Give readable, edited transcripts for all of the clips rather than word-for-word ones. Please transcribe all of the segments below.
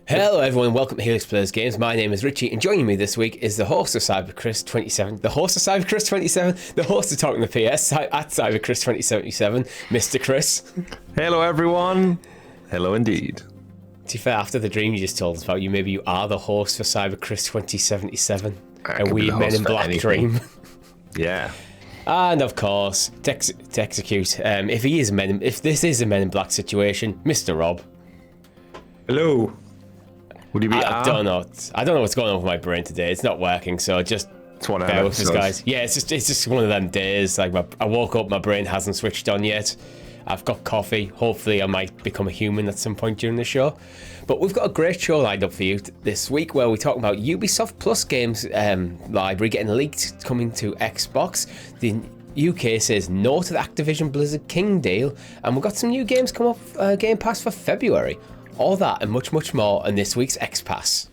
Hello everyone, welcome to Helix Plays Games. My name is Richie, and joining me this week is the host of CyberChris27, the host of CyberChris27, the host of Talking the PS at CyberChris2077, Mr. Chris. Hello everyone. Hello indeed. To be fair, after the dream you just told us about, maybe you are the host for CyberChris2077, a weird Men in Black dream. Yeah. And of course, to execute, if this is a Men in Black situation, Mr. Rob. Hello. Would you be? I don't know. I don't know what's going on with my brain today. It's not working, so just bear with us, guys. Yeah, it's just one of them days. Like I woke up, my brain hasn't switched on yet. I've got coffee. Hopefully, I might become a human at some point during the show. But we've got a great show lined up for you this week, where we talk about Ubisoft Plus games library getting leaked, coming to Xbox. The UK says no to the Activision-Blizzard-King deal, and we've got some new games come up GamePass for February. All that and much, much more in this week's XPass.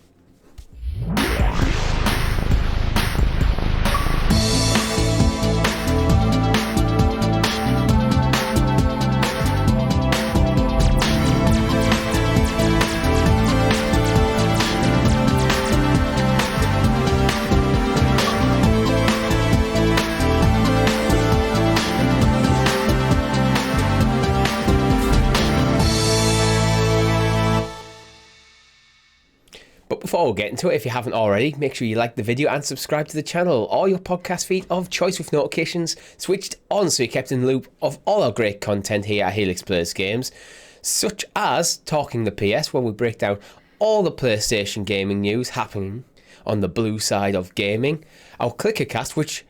Before we get into it, if you haven't already, make sure you like the video and subscribe to the channel or your podcast feed of choice with notifications switched on so you're kept in the loop of all our great content here at Helix Plays Games, such as Talking the PS, where we break down all the PlayStation gaming news happening on the blue side of gaming, our Clickercast, which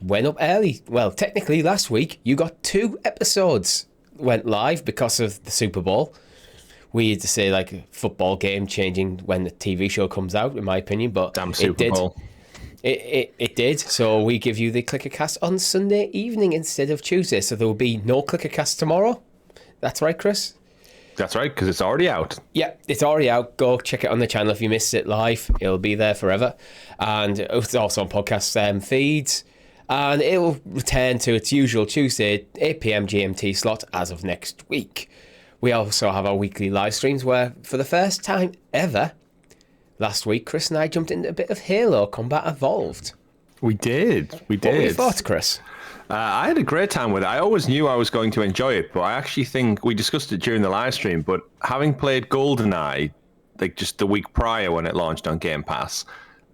went up early. Well, technically last week, you got 2 episodes went live because of the Super Bowl. Weird to say, like, a football game changing when the TV show comes out, in my opinion, but damn Super Bowl. It did. So we give you the Clickercast on Sunday evening instead of Tuesday. So there will be no Clickercast tomorrow. That's right, Chris? That's right, because it's already out. Yeah, it's already out. Go check it on the channel if you missed it live. It'll be there forever. And it's also on podcast feeds. And it will return to its usual Tuesday, 8 p.m. GMT slot as of next week. We also have our weekly live streams where, for the first time ever, last week, Chris and I jumped into a bit of Halo Combat Evolved. We did. What were your thoughts, Chris? I had a great time with it. I always knew I was going to enjoy it, but I actually think we discussed it during the live stream. But having played GoldenEye, like just the week prior when it launched on Game Pass,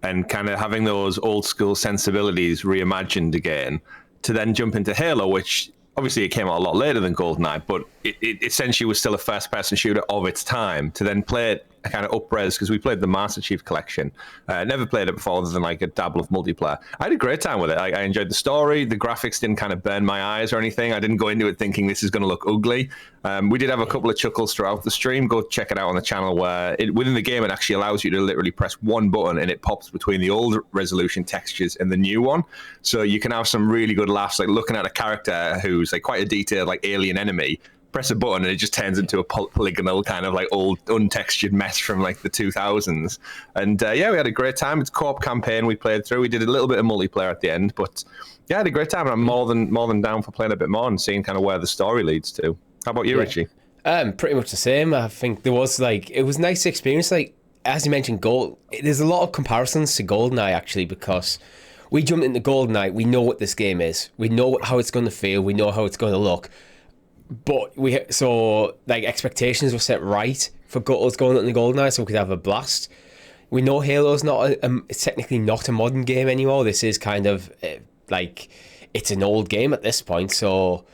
and kind of having those old school sensibilities reimagined again, to then jump into Halo, which obviously it came out a lot later than GoldenEye, but it essentially was still a first-person shooter of its time. To then play it kind of up-res, because we played the Master Chief Collection. Never played it before other than like a dabble of multiplayer. I had a great time with it. I enjoyed the story. The graphics didn't kind of burn my eyes or anything. I didn't go into it thinking this is going to look ugly. We did have a couple of chuckles throughout the stream. Go check it out on the channel where within the game it actually allows you to literally press one button and it pops between the old resolution textures and the new one. So you can have some really good laughs, like looking at a character who's like quite a detailed like alien enemy. Press a button and it just turns into a polygonal kind of like old untextured mess from like the 2000s. And yeah, we had a great time. It's a co-op campaign we played through. We did a little bit of multiplayer at the end, but yeah, I had a great time. And I'm more than down for playing a bit more and seeing kind of where the story leads to. How about you, Richie? Pretty much the same. I think there was like, it was a nice experience. Like, as you mentioned, there's a lot of comparisons to GoldenEye actually, because we jumped into GoldenEye. We know what this game is. We know how it's going to feel. We know how it's going to look. But expectations were set right for us going into GoldenEye, so we could have a blast. We know Halo's it's technically not a modern game anymore. This is kind of like it's an old game at this point. So,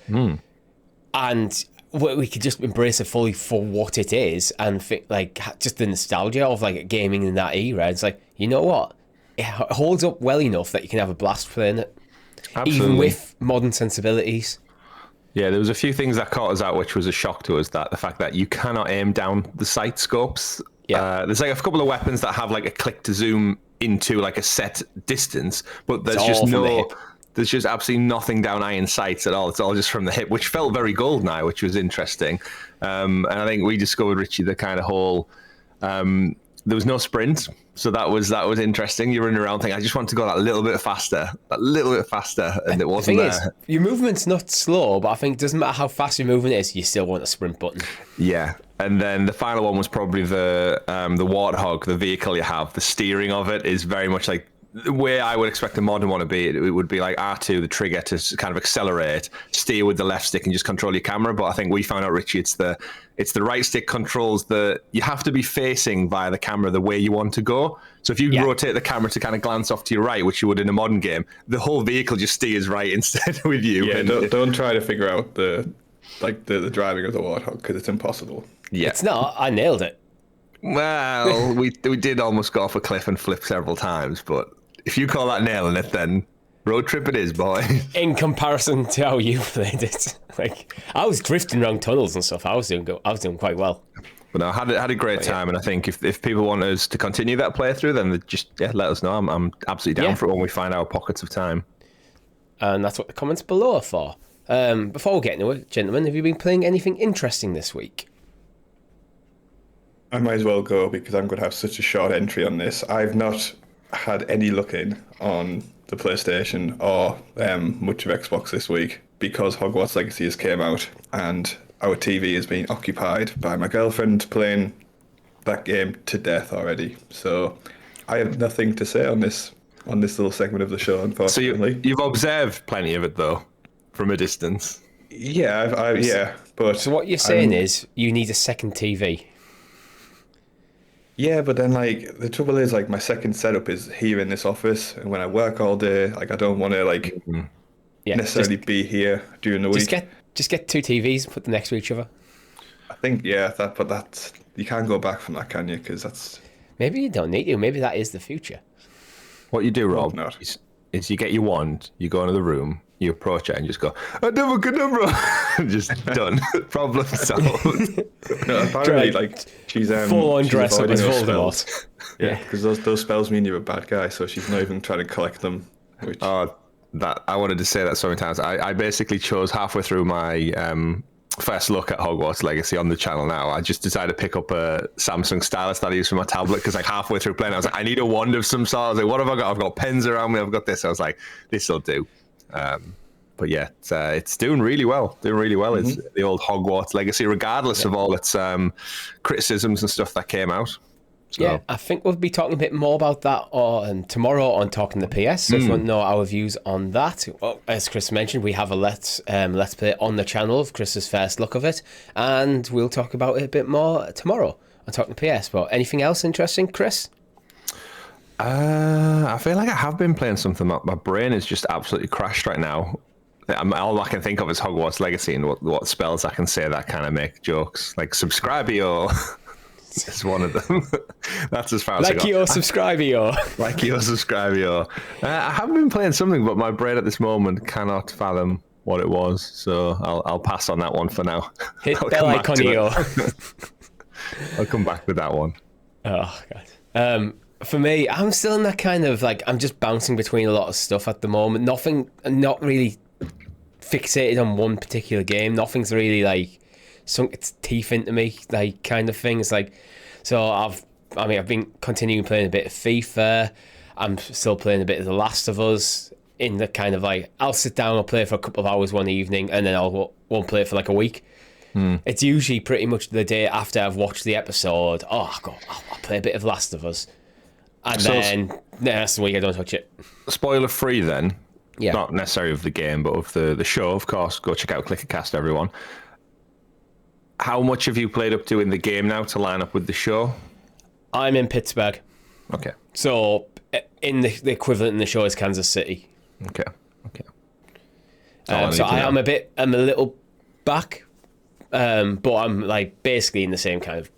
and we could just embrace it fully for what it is, and think, like, just the nostalgia of like gaming in that era. It's like, you know what, it holds up well enough that you can have a blast playing it, Absolutely. even with modern sensibilities. Yeah, there was a few things that caught us out, which was a shock to us. That the fact that you cannot aim down the sight scopes. Yeah, there's like a couple of weapons that have like a click to zoom into like a set distance, but there's just absolutely nothing down iron sights at all. It's all just from the hip, which felt very GoldenEye, which was interesting. And I think we discovered, Richie, the kind of whole there was no sprint, so that was interesting. You're running around thinking, I just want to go that little bit faster, and it wasn't the there. thing is, your movement's not slow, but I think it doesn't matter how fast your movement is, you still want a sprint button. Yeah, and then the final one was probably the Warthog, the vehicle you have. The steering of it is very much like the way I would expect a modern one to be. It would be like R2, the trigger to kind of accelerate, steer with the left stick, and just control your camera. But I think we found out, Richie, it's the right stick controls you have to be facing via the camera the way you want to go. So if you rotate the camera to kind of glance off to your right, which you would in a modern game, the whole vehicle just steers right instead with you. Yeah, don't try to figure out the driving of the Warthog, because it's impossible. Yeah, It's not. I nailed it. Well, we did almost go off a cliff and flip several times, but if you call that nailing it, then road trip it is, boy. In comparison to how you played it, like I was drifting around tunnels and stuff. I was doing quite well. But no, I had a great time, and I think if people want us to continue that playthrough, then just let us know. I'm absolutely down for it when we find our pockets of time. And that's what the comments below are for. Before we get into it, gentlemen, have you been playing anything interesting this week? I might as well go, because I'm going to have such a short entry on this. I've not had any look in on the PlayStation or much of Xbox this week, because Hogwarts Legacy has came out and our TV has been occupied by my girlfriend playing that game to death already. So I have nothing to say on this little segment of the show, unfortunately. So you've observed plenty of it, though, from a distance. Yeah, yeah. But So what you're saying is you need a second TV. yeah, but then like the trouble is, like, my second setup is here in this office, and when I work all day, like I don't want to necessarily be here during the week. Just get two TVs and put them next to each other. I think but you can't go back from that, can you? Because that's Maybe you don't need to. Maybe that is the future. What you do, Rob, not. is you get your wand, you go into the room, you approach it, and just go, "Abracadabra," just done. Problem solved. No, apparently, like, she's Full on dress up as avoiding those Voldemort. spells. Yeah, because those spells mean you're a bad guy, so she's not even trying to collect them. Which That I wanted to say that so many times. I basically chose halfway through my first look at Hogwarts Legacy on the channel now. I just decided to pick up a Samsung stylus that I use for my tablet, because like halfway through playing, I was like, I need a wand of some sort. I was like, what have I got? I've got pens around me. I've got this. I was like, this will do. But yeah, it's doing really well. It's the old Hogwarts Legacy, regardless of all its criticisms and stuff that came out. So. Yeah, I think we'll be talking a bit more about that tomorrow on Talking the PS. So if you want to know our views on that, well, as Chris mentioned, we have a let's play on the channel of Chris's first look of it, and we'll talk about it a bit more tomorrow on Talking the PS. But anything else interesting, Chris? I feel like I have been playing something. My brain is just absolutely crashed right now. All I can think of is Hogwarts Legacy and what spells I can say that kind of make jokes. Like subscribe-io. It's one of them. That's as far as I got. Like your subscribe-io. Like your subscribe-io. I haven't been playing something, but my brain at this moment cannot fathom what it was. So I'll pass on that one for now. Hit bell icon-io. I'll come back with that one. Oh, God. For me, I'm still in that kind of, like, I'm just bouncing between a lot of stuff at the moment. Not really fixated on one particular game. Nothing's really, like, sunk its teeth into me, like, kind of thing. It's like, so I've been continuing playing a bit of FIFA. I'm still playing a bit of The Last of Us, in the kind of like, I'll sit down, I'll play for a couple of hours one evening, and then won't play for like a week. It's usually pretty much the day after I've watched the episode, I'll play a bit of Last of Us. And then that's the week I don't touch it. Spoiler free then. Yeah. Not necessarily of the game, but of the show, of course. Go check out Clickercast, everyone. How much have you played up to in the game now to line up with the show? I'm in Pittsburgh. Okay. So in the equivalent in the show is Kansas City. Okay. So I'm a little back, but I'm like basically in the same kind of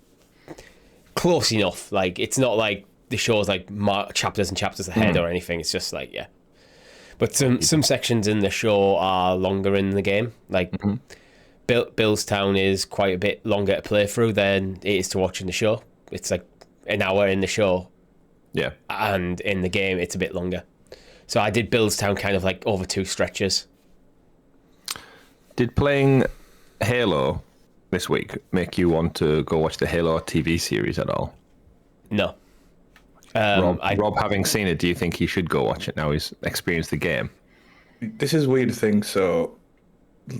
close enough. Like, it's not like the show's like chapters and chapters ahead or anything. It's just like, yeah. But some sections in the show are longer in the game. Like Billstown is quite a bit longer to play through than it is to watch in the show. It's like an hour in the show. Yeah. And in the game, it's a bit longer. So I did Billstown kind of like over 2 stretches. Did playing Halo this week make you want to go watch the Halo TV series at all? No. Rob, having seen it, do you think he should go watch it now he's experienced the game? This is a weird thing. So,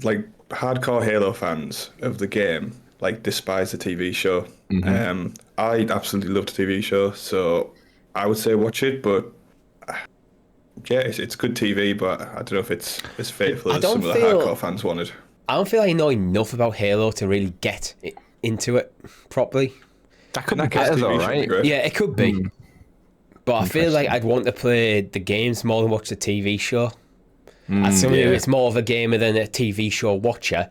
like, hardcore Halo fans of the game, like, despise the TV show. I absolutely loved the TV show, so I would say watch it, but yeah, it's good TV, but I don't know if it's as faithful as some of the hardcore fans wanted. I don't feel like I know enough about Halo to really get into it properly. That could be better though, right? Yeah, it could be. But I feel like I'd want to play the games more than watch the TV show. As somebody who is more of a gamer than a TV show watcher,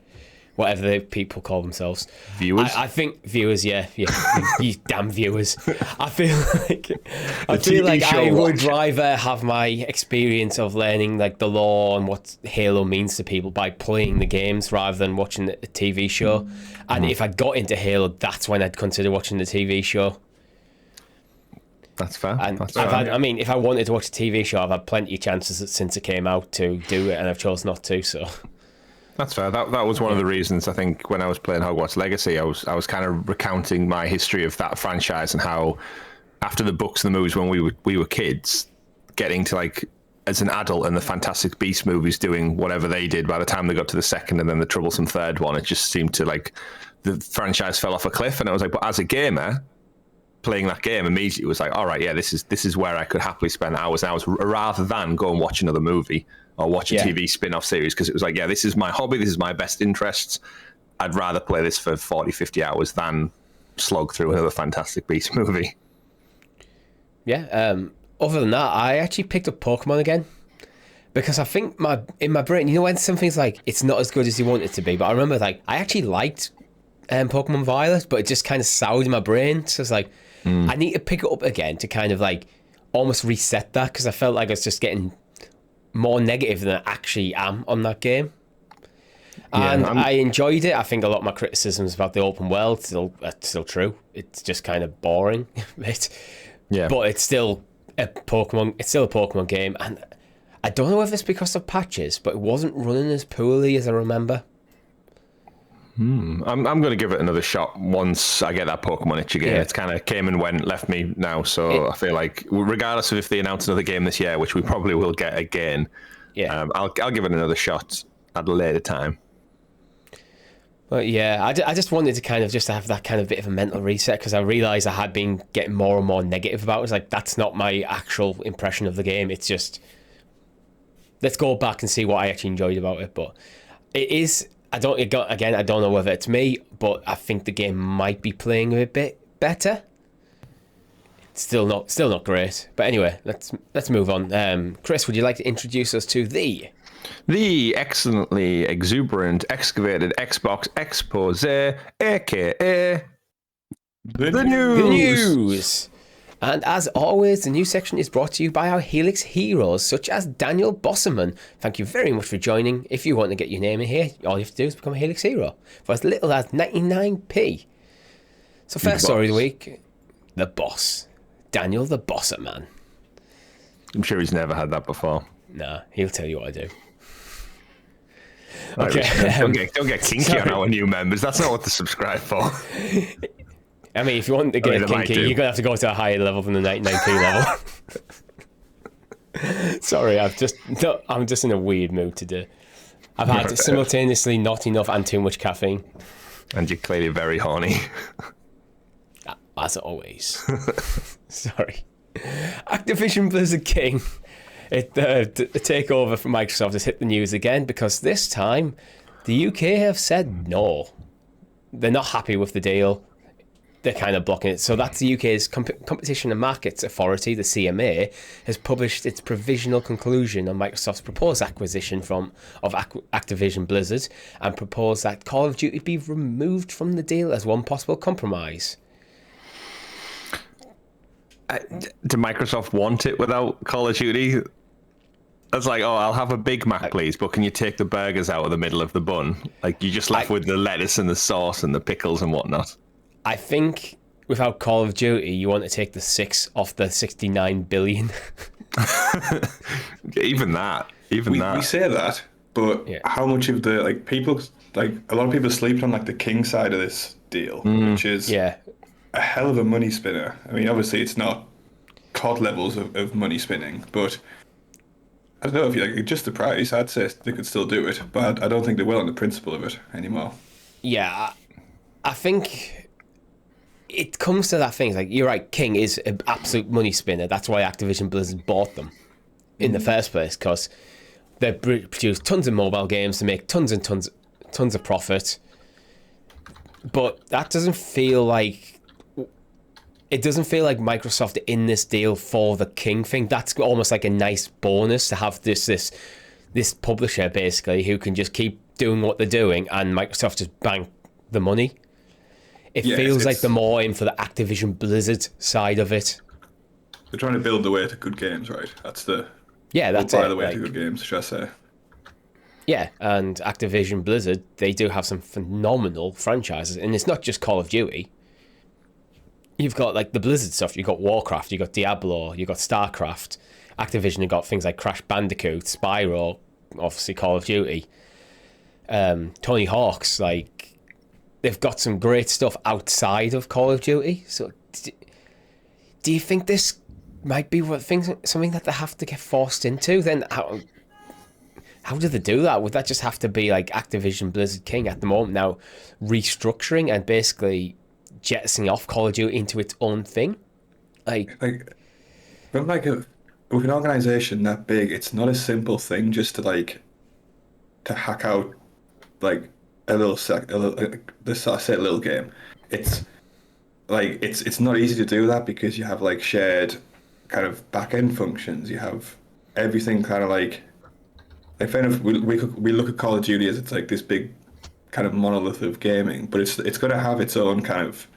whatever the people call themselves. Viewers? I think viewers, yeah. You damn viewers. I feel like I would rather have my experience of learning like the lore and what Halo means to people by playing the games rather than watching the TV show. And if I got into Halo, that's when I'd consider watching the TV show. That's fair. And I mean, if I wanted to watch a TV show, I've had plenty of chances since it came out to do it, and I've chosen not to. So that's fair. That was one of the reasons I think when I was playing Hogwarts Legacy, I was kind of recounting my history of that franchise and how after the books and the movies when we were kids, getting to like as an adult and the Fantastic Beasts movies doing whatever they did by the time they got to the second and then the troublesome third one, it just seemed to like the franchise fell off a cliff. And I was like, but as a gamer, playing that game immediately was like, all right, yeah, this is where I could happily spend hours and hours rather than go and watch another movie or watch a TV spin-off series, because it was like, yeah, this is my hobby, this is my best interests. I'd rather play this for 40, 50 hours than slog through another Fantastic Beasts movie. Yeah, other than that, I actually picked up Pokemon again because I think in my brain, you know, when something's like, it's not as good as you want it to be, but I remember like, I actually liked Pokemon Violet, but it just kind of soured in my brain. So it's like, I need to pick it up again to kind of like almost reset that, because I felt like I was just getting more negative than I actually am on that game. And I enjoyed it. I think a lot of my criticisms about the open world still true. It's just kind of boring. But it's still a Pokemon. It's still a Pokemon game, and I don't know if it's because of patches, but it wasn't running as poorly as I remember. I'm going to give it another shot once I get that Pokemon itch again. It's kind of came and went, left me now. So I feel like regardless of if they announce another game this year, which we probably will get again, I'll give it another shot at a later time. But yeah, I just wanted to kind of just have that kind of bit of a mental reset, because I realised I had been getting more and more negative about it. It's like, that's not my actual impression of the game. It's just, let's go back and see what I actually enjoyed about it. But it is... I don't know whether it's me, but I think the game might be playing a bit better. It's still not great. But anyway, let's move on. Chris, would you like to introduce us to the excellently exuberant, excavated Xbox expose, aka the news. And as always, the news section is brought to you by our Helix heroes, such as Daniel Bosserman. Thank you very much for joining. If you want to get your name in here, all you have to do is become a Helix hero for as little as 99p. So first story of the week, the boss. Daniel the Bosserman. I'm sure he's never had that before. Nah, he'll tell you what I do. Okay. Don't get kinky on our new members. That's not what to subscribe for. I mean, if you want to get kinky, you're going to have to go to a higher level than the 99p level. Sorry, I'm just in a weird mood today. I've had simultaneously not enough and too much caffeine. And you're clearly very horny. As always. Sorry. Activision-Blizzard-King. The takeover from Microsoft has hit the news again, because this time the UK have said no. They're not happy with the deal. They're kind of blocking it. So that's the UK's Competition and Markets Authority, the CMA, has published its provisional conclusion on Microsoft's proposed acquisition of Activision Blizzard, and proposed that Call of Duty be removed from the deal as one possible compromise. Do Microsoft want it without Call of Duty? It's like, oh, I'll have a Big Mac, please, but can you take the burgers out of the middle of the bun? Like, you're just left with the lettuce and the sauce and the pickles and whatnot. I think without Call of Duty, you want to take the 6 off the 69 billion. Even that. We say that, but how much of the, like, people, like, a lot of people are sleeping on, like, the King side of this deal, which is a hell of a money spinner. I mean, obviously it's not COD levels of money spinning, but I don't know if you like just the price. I'd say they could still do it, but I don't think they will on the principle of it anymore. Yeah, I think it comes to that thing. It's like, you're right, King is an absolute money spinner. That's why Activision Blizzard bought them in the first place, because they produce tons of mobile games to make tons and tons of profit. But that doesn't feel like... It doesn't feel like Microsoft are in this deal for the King thing. That's almost like a nice bonus to have this publisher, basically, who can just keep doing what they're doing and Microsoft just bank the money. It feels like they're more in for the Activision Blizzard side of it. They're trying to build the way to good games, right? That's the... Yeah, that's buy it. the way to good games, should I say. Yeah, and Activision Blizzard, they do have some phenomenal franchises. And it's not just Call of Duty. You've got like the Blizzard stuff. You've got Warcraft, you've got Diablo, you've got StarCraft. Activision have got things like Crash Bandicoot, Spyro, obviously Call of Duty. Tony Hawk's, like, they've got some great stuff outside of Call of Duty. So do you think this might be something that they have to get forced into? Then how do they do that? Would that just have to be like Activision Blizzard King at the moment now restructuring and basically jettisoning off Call of Duty into its own thing? But with an organization that big, it's not a simple thing just to hack out like a little game. It's like it's not easy to do that because you have like shared kind of back end functions. You have everything kind of like fair enough. We look at Call of Duty as it's like this big kind of monolith of gaming, but it's going to have its own kind of,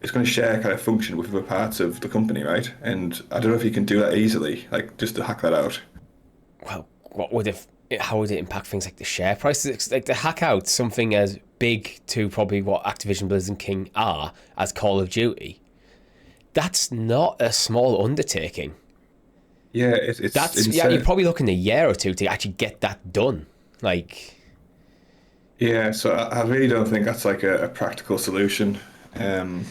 it's going to share kind of function with other parts of the company, right? And I don't know if you can do that easily, like just to hack that out. Well, how would it impact things like the share price? It's like to hack out something as big to probably what Activision Blizzard King are as Call of Duty. That's not a small undertaking. Yeah, it's insane. Yeah, you're probably looking a year or two to actually get that done. Like, yeah, so I really don't think that's like a practical solution. I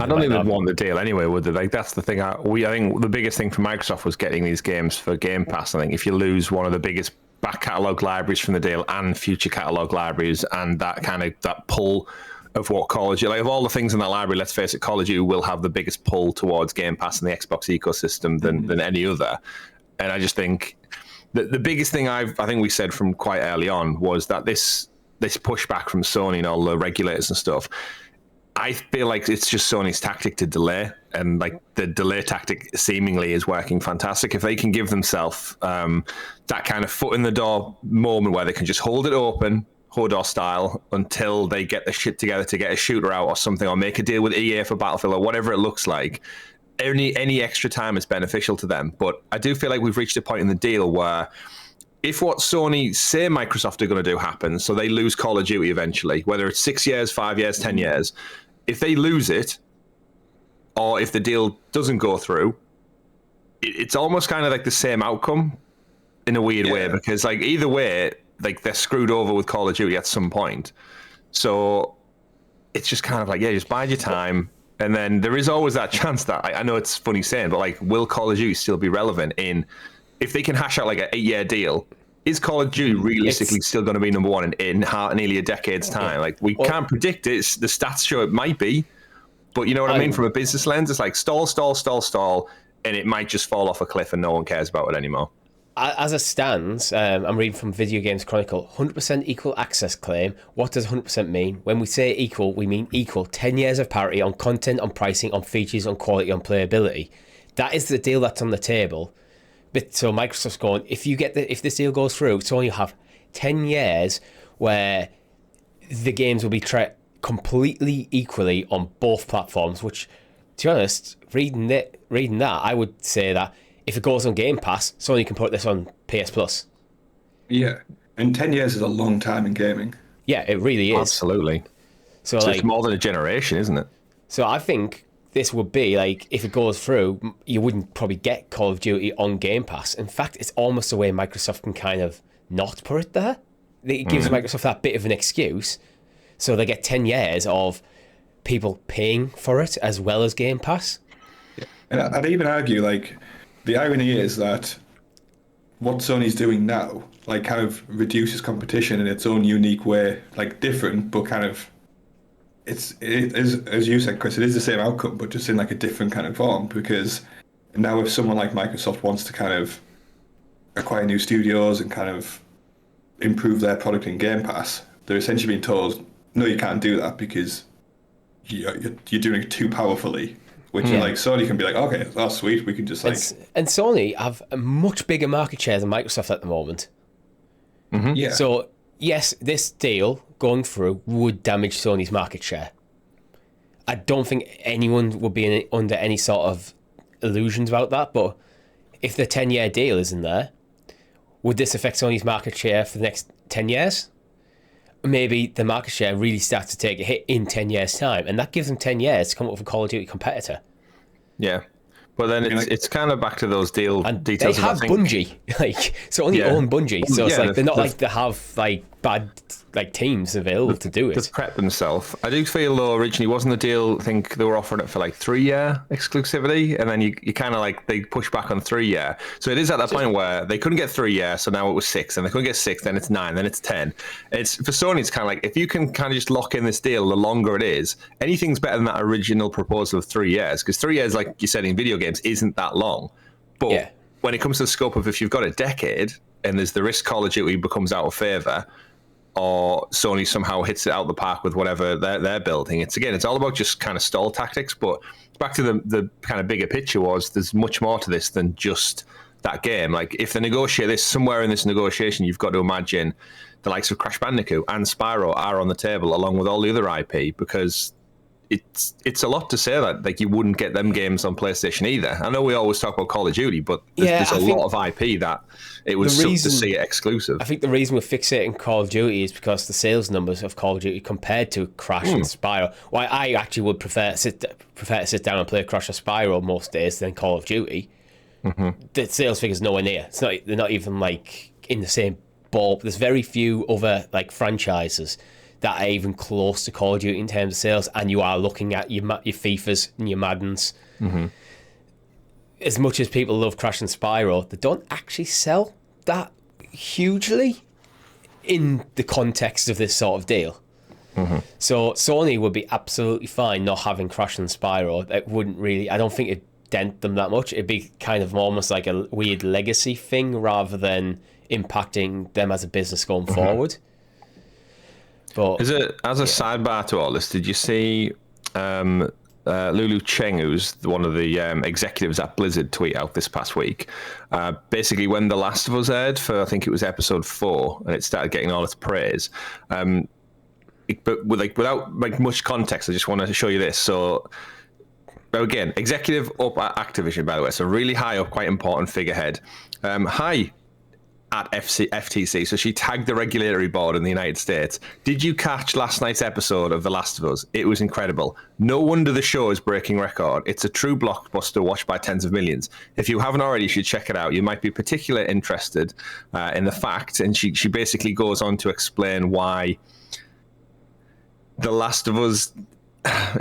don't think they'd want the deal anyway, would they? Like, that's the thing. I think the biggest thing for Microsoft was getting these games for Game Pass. I think if you lose one of the biggest back catalogue libraries from the deal and future catalogue libraries and that pull of what Call of Duty, like of all the things in that library, let's face it, Call of Duty will have the biggest pull towards Game Pass and the Xbox ecosystem than any other. And I just think the biggest thing I think we said from quite early on was that this pushback from Sony and all the regulators and stuff, I feel like it's just Sony's tactic to delay, and like the delay tactic seemingly is working fantastic. If they can give themselves that kind of foot in the door moment where they can just hold it open, Hodor style, until they get the shit together to get a shooter out or something, or make a deal with EA for Battlefield or whatever it looks like, any extra time is beneficial to them. But I do feel like we've reached a point in the deal where if what Sony say Microsoft are going to do happens, so they lose Call of Duty eventually, whether it's 6 years, 5 years, 10 years, if they lose it, or if the deal doesn't go through, it's almost kind of like the same outcome in a weird way, because like either way, like they're screwed over with Call of Duty at some point. So it's just kind of like, yeah, just bide your time. And then there is always that chance that, I know it's funny saying, but like, will Call of Duty still be relevant if they can hash out like an 8-year deal? Is Call of Duty realistically still going to be number one in nearly a decade's time? Like, we can't predict it. The stats show it might be, but you know what I mean? From a business lens, it's like stall, and it might just fall off a cliff and no one cares about it anymore. As it stands, I'm reading from Video Games Chronicle, 100% equal access claim. What does 100% mean? When we say equal, we mean equal. 10 years of parity on content, on pricing, on features, on quality, on playability. That is the deal that's on the table. But so Microsoft's going, if this deal goes through, Sony will have 10 years where the games will be treated completely equally on both platforms, which, to be honest, reading that, I would say that if it goes on Game Pass, Sony can put this on PS Plus. Yeah, and 10 years is a long time in gaming. Yeah, it really is. Absolutely. So it's more than a generation, isn't it? So I think this would be like, if it goes through, you wouldn't probably get Call of Duty on Game Pass. In fact, it's almost a way Microsoft can kind of not put it there. It gives Microsoft that bit of an excuse. So they get 10 years of people paying for it as well as Game Pass. And I'd even argue, like, the irony is that what Sony's doing now, like, kind of reduces competition in its own unique way, like, different, but kind of, it is, as you said, Chris, it is the same outcome, but just in, like, a different kind of form, because now if someone like Microsoft wants to kind of acquire new studios and kind of improve their product in Game Pass, they're essentially being told, no, you can't do that because you're doing it too powerfully. Which like Sony can be like, okay, that's sweet. We can just like and Sony have a much bigger market share than Microsoft at the moment. Mm-hmm. Yeah. So yes, this deal going through would damage Sony's market share. I don't think anyone would be under any sort of illusions about that. But if the 10-year deal is in there, would this affect Sony's market share for the next 10 years? Maybe the market share really starts to take a hit in 10 years' time, and that gives them 10 years to come up with a Call of Duty competitor. Yeah. But then it's kind of back to those deal And details. they have Bungie, like, so only own Bungie, so it's like they're not like they have like bad like teams available to do it. To prep themselves. I do feel though originally wasn't the deal. I think they were offering it for like 3-year exclusivity, and then you kind of like they push back on 3-year. So it is at that point where they couldn't get 3-year, so now it was 6, and they couldn't get 6, then it's 9, then it's 10. It's for Sony. It's kind of like if you can kind of just lock in this deal, the longer it is, anything's better than that original proposal of 3 years, because 3 years, like you said, in video games isn't that long. But when it comes to the scope of if you've got a decade and there's the risk Call of Duty becomes out of favor, or Sony somehow hits it out the park with whatever they're building, it's all about just kind of stall tactics. But back to the kind of bigger picture was there's much more to this than just that game. Like if they negotiate this, somewhere in this negotiation, you've got to imagine the likes of Crash Bandicoot and Spyro are on the table along with all the other IP, because it's a lot to say that like you wouldn't get them games on PlayStation either. I know we always talk about Call of Duty, but there's a lot of IP that it would suck to see it exclusive. I think the reason we're fixating Call of Duty is because the sales numbers of Call of Duty compared to Crash and Spyro. Why I actually would prefer to sit down and play Crash or Spyro most days than Call of Duty. The sales figures nowhere near. They're not even like in the same ball. There's very few other like franchises that are even close to Call of Duty in terms of sales, and you are looking at your FIFAs and your Maddens. As much as people love Crash and Spyro, they don't actually sell that hugely in the context of this sort of deal. So Sony would be absolutely fine not having Crash and Spyro. It wouldn't really, I don't think it'd dent them that much. It'd be kind of almost like a weird legacy thing rather than impacting them as a business going forward. But as a sidebar to all this, did you see Lulu Cheng, who's one of the executives at Blizzard, tweet out this past week? Basically, when The Last of Us aired for, I think it was episode 4, and it started getting all its praise. But without much context, I just want to show you this. So again, executive up at Activision, by the way, so really high up, quite important figurehead. Hi. At FTC, so she tagged the regulatory board in the United States. Did you catch last night's episode of The Last of Us? It was incredible. No wonder the show is breaking record. It's a true blockbuster watched by tens of millions. If you haven't already, you should check it out. You might be particularly interested in the fact, and she basically goes on to explain why The Last of Us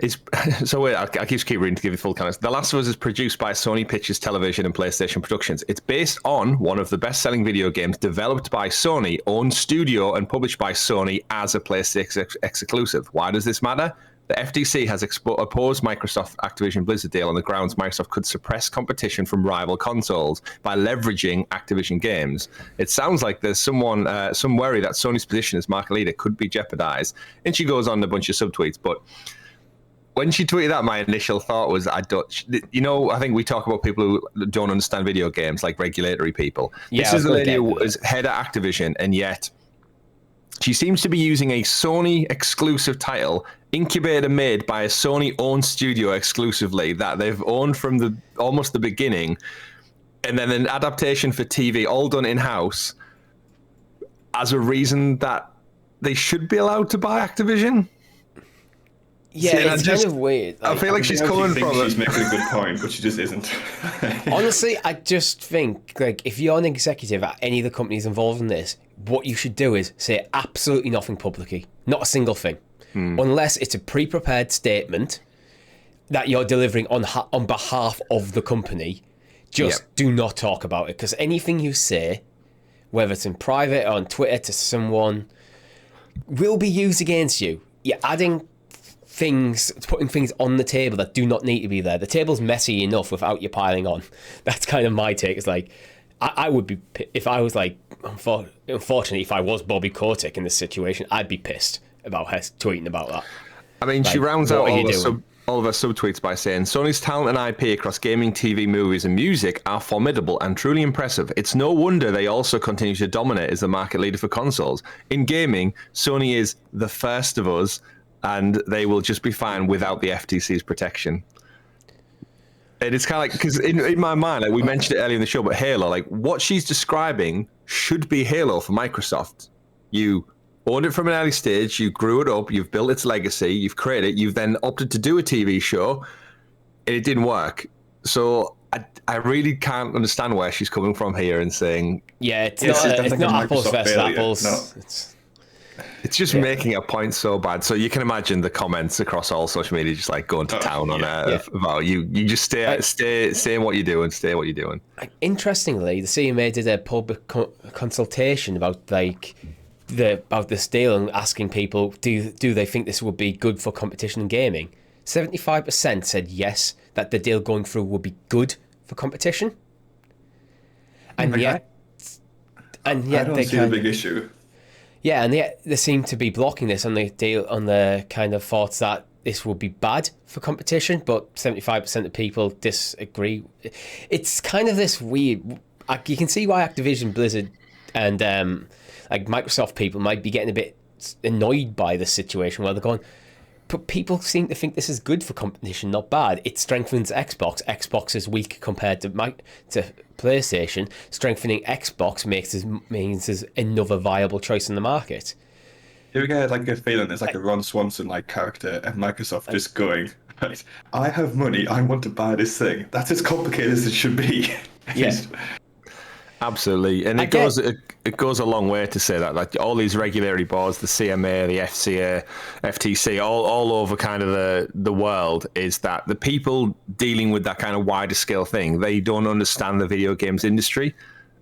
is so wait, I'll keep reading to give you full context. The Last of Us is produced by Sony Pictures Television and PlayStation Productions. It's based on one of the best-selling video games developed by Sony, owned studio, and published by Sony as a PlayStation exclusive. Why does this matter? The FTC has opposed Microsoft Activision-Blizzard deal on the grounds Microsoft could suppress competition from rival consoles by leveraging Activision games. It sounds like there's some worry that Sony's position as market leader could be jeopardized. And she goes on a bunch of subtweets, but when she tweeted that, my initial thought was, I think we talk about people who don't understand video games, like regulatory people. This is the lady who is head at Activision, and yet she seems to be using a Sony exclusive title, incubator made by a Sony-owned studio exclusively, that they've owned from almost the beginning, and then an adaptation for TV, all done in-house, as a reason that they should be allowed to buy Activision. Yeah, it's kind of weird. I feel like she's coming from she's making a good point, but she just isn't. Honestly, I just think, like, if you're an executive at any of the companies involved in this, what you should do is say absolutely nothing publicly. Not a single thing. unless it's a pre-prepared statement that you're delivering on behalf of the company. Just do not talk about it, because anything you say, whether it's in private or on Twitter to someone, will be used against you. You're adding things, putting things on the table that do not need to be there. The table's messy enough without you piling on. That's kind of my take. It's like, I would be, if I was like, unfortunately, if I was Bobby Kotick in this situation, I'd be pissed about her tweeting about that. I mean, she rounds out all of her subtweets by saying, Sony's talent and IP across gaming, TV, movies, and music are formidable and truly impressive. It's no wonder they also continue to dominate as the market leader for consoles. In gaming, Sony is the first of us, and they will just be fine without the FTC's protection. And it's kind of like, because in my mind, like we mentioned it earlier in the show, but Halo, like what she's describing should be Halo for Microsoft. You owned it from an early stage, you grew it up, you've built its legacy, you've created it, you've then opted to do a TV show, and it didn't work. So I really can't understand where she's coming from here and saying... Yeah, it's not apples versus apples. No. It's just making a point so bad. So you can imagine the comments across all social media just like going to town on it about you. You just stay what you're doing, stay what you're doing. Interestingly, the CMA did a public consultation about about this deal and asking people, do they think this would be good for competition in gaming? 75% said yes, that the deal going through would be good for competition. And yet I don't see the big issue. Yeah, and yet they seem to be blocking this on the deal, on the kind of thoughts that this will be bad for competition, but 75% of people disagree. It's kind of this weird... You can see why Activision, Blizzard, and like Microsoft people might be getting a bit annoyed by this situation where they're going, but people seem to think this is good for competition, not bad. It strengthens Xbox. Xbox is weak compared to PlayStation. Strengthening Xbox means there's another viable choice in the market. Here we get like a feeling there's like a Ron Swanson like character at Microsoft just going, right, I have money, I want to buy this thing. That's as complicated as it should be. Yes. Absolutely, and it goes a long way to say that. Like all these regulatory boards, the CMA, the FCA, FTC, all over kind of the world, is that the people dealing with that kind of wider scale thing, they don't understand the video games industry,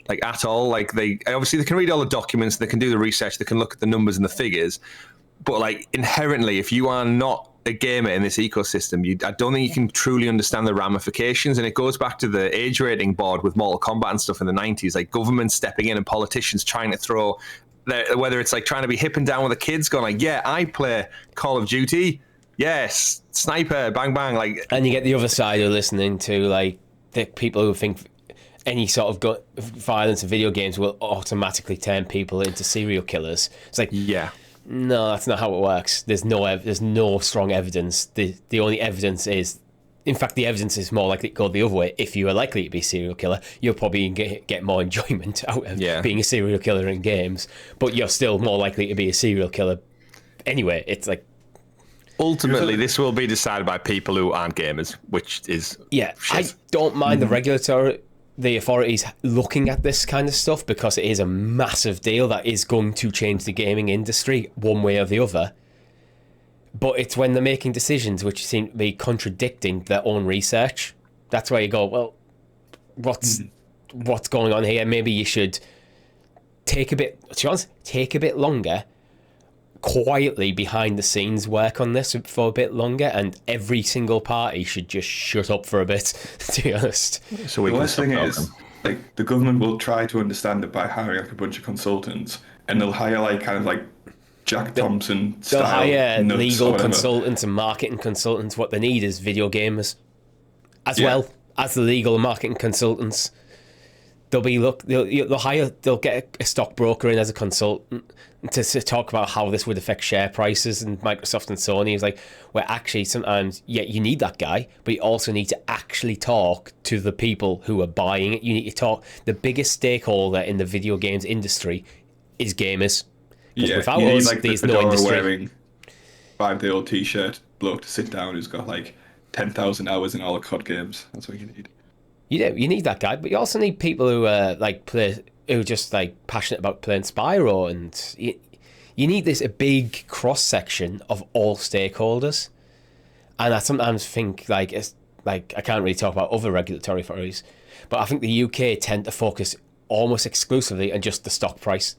like at all. Like they can read all the documents, they can do the research, they can look at the numbers and the figures, but like inherently, if you are not a gamer in this ecosystem, I don't think you can truly understand the ramifications. And it goes back to the age rating board with Mortal Kombat and stuff in the 90s, like governments stepping in and politicians trying to throw, whether it's like trying to be hip and down with the kids, going like, yeah, I play Call of Duty, yes, sniper, bang bang, like. And you get the other side of listening to like the people who think any sort of violence in video games will automatically turn people into serial killers. It's like, yeah. No, that's not how it works. There's no strong evidence. The only evidence is, in fact, the evidence is more likely to go the other way. If you are likely to be a serial killer, you'll probably get more enjoyment out of being a serial killer in games, but you're still more likely to be a serial killer anyway. It's like... Ultimately, this will be decided by people who aren't gamers, which is... Yeah, shit. I don't mind the authorities looking at this kind of stuff, because it is a massive deal that is going to change the gaming industry one way or the other. But it's when they're making decisions which seem to be contradicting their own research. That's where you go, well, what's going on here? Maybe you should take a bit longer, quietly behind the scenes work on this for a bit longer, and every single party should just shut up for a bit, to be honest. So the worst thing is, like, the government will try to understand it by hiring like a bunch of consultants, and they'll hire like kind of like Jack Thompson style. They'll hire legal consultants and marketing consultants. What they need is video gamers, as well as the legal and marketing consultants. They'll get a stockbroker in as a consultant to talk about how this would affect share prices, and Microsoft and Sony is like, where actually sometimes, you need that guy, but you also need to actually talk to the people who are buying it. You need to talk. The biggest stakeholder in the video games industry is gamers. Yeah, without you us, need like there's the no industry. wearing 5-day-old t-shirt bloke to sit down who's got like 10,000 hours in all the COD games. That's what you need. You need that guy, but you also need people who are like who are just like passionate about playing Spyro, and you you need a big cross section of all stakeholders. And I sometimes think I can't really talk about other regulatory authorities, but I think the UK tend to focus almost exclusively on just the stock price.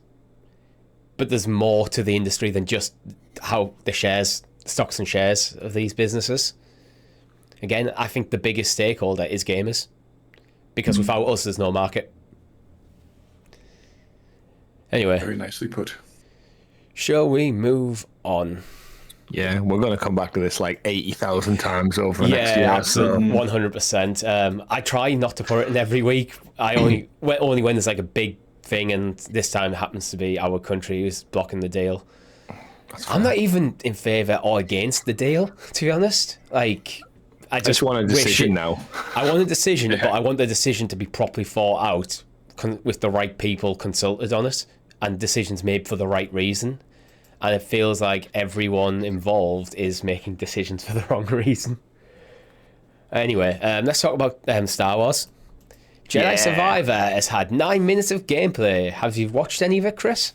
But there's more to the industry than just how the stocks and shares of these businesses. Again, I think the biggest stakeholder is gamers, because without us, there's no market. Anyway. Very nicely put. Shall we move on? Yeah, we're going to come back to this 80,000 times over the next year. Yeah, absolutely, 100%. I try not to put it in every week. I only when there's a big thing, and this time it happens to be our country who's blocking the deal. I'm not even in favour or against the deal, to be honest. I just want a decision now. I want a decision, but I want the decision to be properly thought out with the right people consulted on it, and decisions made for the right reason. And it feels like everyone involved is making decisions for the wrong reason. Anyway, let's talk about Star Wars. Jedi Survivor has had 9 minutes of gameplay. Have you watched any of it, Chris?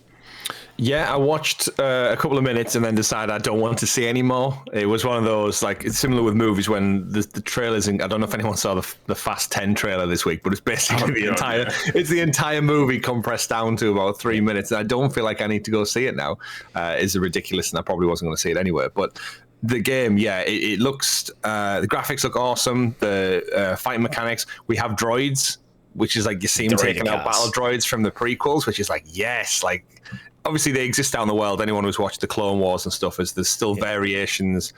Yeah, I watched a couple of minutes and then decided I don't want to see any more. It was one of those, it's similar with movies when the trailers, I don't know if anyone saw the Fast 10 trailer this week, but it's basically it's the entire movie compressed down to about 3 minutes. And I don't feel like I need to go see it now. It's ridiculous, and I probably wasn't going to see it anyway. But the game, it looks, the graphics look awesome. The fighting mechanics, we have droids, which is you see them taking out battle droids from the prequels, which is yes, obviously they exist out in the world. Anyone who's watched the Clone Wars and stuff, there's still variations,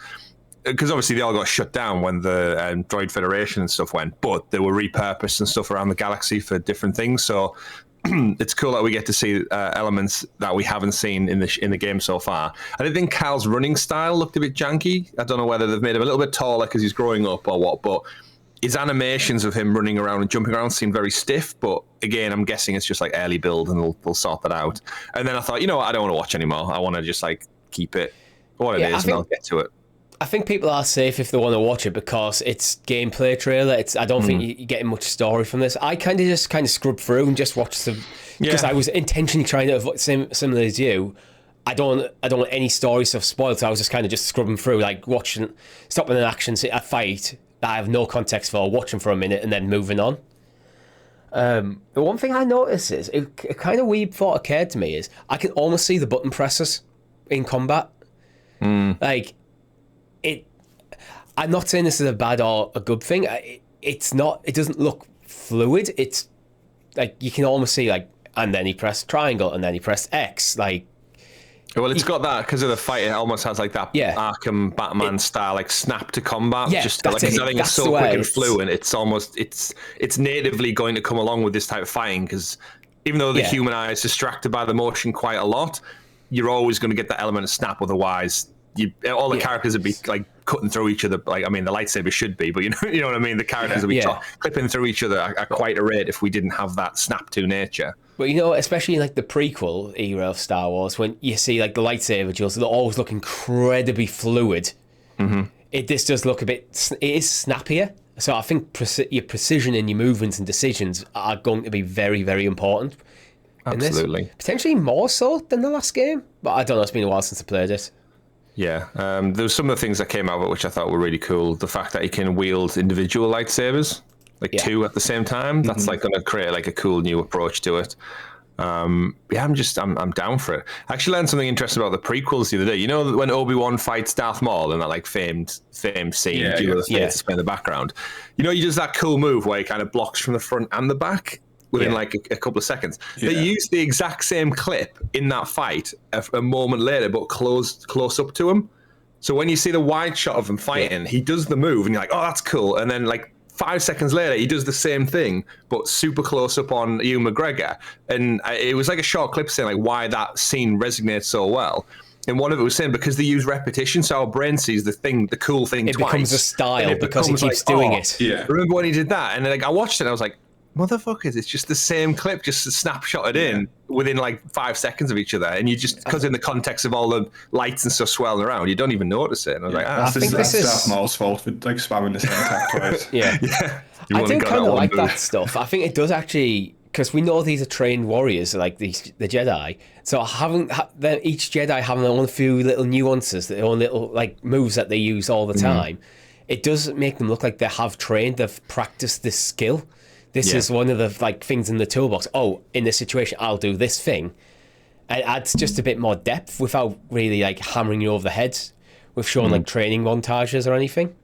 because obviously they all got shut down when the Droid Federation and stuff went, but they were repurposed and stuff around the galaxy for different things. So it's cool that we get to see elements that we haven't seen in the game so far. I didn't think Cal's running style looked a bit janky. I don't know whether they've made him a little bit taller because he's growing up or what, but his animations of him running around and jumping around seem very stiff, but again, I'm guessing it's just early build and they'll sort that out. And then I thought, you know what, I don't want to watch anymore. I want to just keep it what it is, and I'll get to it. I think people are safe if they want to watch it because it's gameplay trailer. I don't think you're getting much story from this. I kind of scrubbed through and just watched some, because I was intentionally trying to avoid, similar as you. I don't want any story stuff spoiled, so I was just scrubbing through, watching, stopping an action, a fight that I have no context for, watching for a minute and then moving on. The one thing I noticed is, a kind of weird thought occurred to me is, I can almost see the button presses in combat. I'm not saying this is a bad or a good thing. It's not, it doesn't look fluid. It's you can almost see and then he pressed triangle and then he pressed X. Well, it's got that because of the fight. It almost has that Arkham Batman style, snap to combat. Yeah, just that's I think it's so quick and fluent. It's almost it's natively going to come along with this type of fighting, because even though the human eye is distracted by the motion quite a lot, you're always going to get that element of snap. Otherwise, all the characters would be cutting through each other. The lightsaber should be, but you know what I mean. The characters would be clipping through each other at quite a rate if we didn't have that snap to nature. But especially in the prequel era of Star Wars, when you see the lightsaber duels, they always look incredibly fluid. This does look it is snappier. So I think your precision in your movements and decisions are going to be very, very important. Absolutely. Potentially more so than the last game, but I don't know. It's been a while since I played it. Yeah, there was some of the things that came out of it which I thought were really cool. The fact that you can wield individual lightsabers, two at the same time. That's going to create a cool new approach to it. I'm down for it. I actually learned something interesting about the prequels the other day. You know when Obi-Wan fights Darth Maul in that famed scene, the in the background. He does that cool move where he kind of blocks from the front and the back within a couple of seconds. They used the exact same clip in that fight a moment later, but close up to him. So when you see the wide shot of him fighting, he does the move, and you're like, oh, that's cool. And then 5 seconds later, he does the same thing, but super close up on Ewan McGregor. And it was a short clip saying why that scene resonates so well. And one of it was saying because they use repetition, so our brain sees the cool thing twice. It becomes a style because he keeps doing it. Yeah. Remember when he did that? And then I watched it and I was like, motherfuckers, it's just the same clip, just snapshotted in within 5 seconds of each other. And you just, because in the context of all the lights and stuff swirling around, you don't even notice it. And I was that's Darth Maul's fault for spamming the same attack twice. I do kind of like that stuff. I think it does actually because we know these are trained warriors, like the Jedi. So each Jedi having their own few little nuances, their own little like moves that they use all the time, it does make them look like they have trained, they've practiced this skill. This is one of the like things in the toolbox. Oh, in this situation, I'll do this thing. It adds just a bit more depth without really like hammering you over the head with showing like training montages or anything.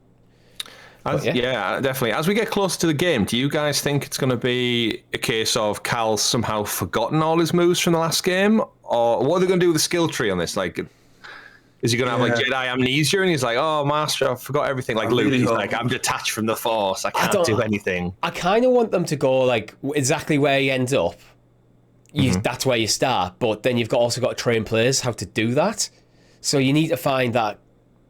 Yeah, definitely. As we get closer to the game, do you guys think it's going to be a case of Cal's somehow forgotten all his moves from the last game? Or what are they going to do with the skill tree on this? Like, is he going to have like Jedi amnesia and he's like, oh, Master, I forgot everything? Like Luke, he's like, I'm detached from the Force. I can't do anything. I kind of want them to go like exactly where he ends up. That's where you start. But then you've also got to train players how to do that. So you need to find that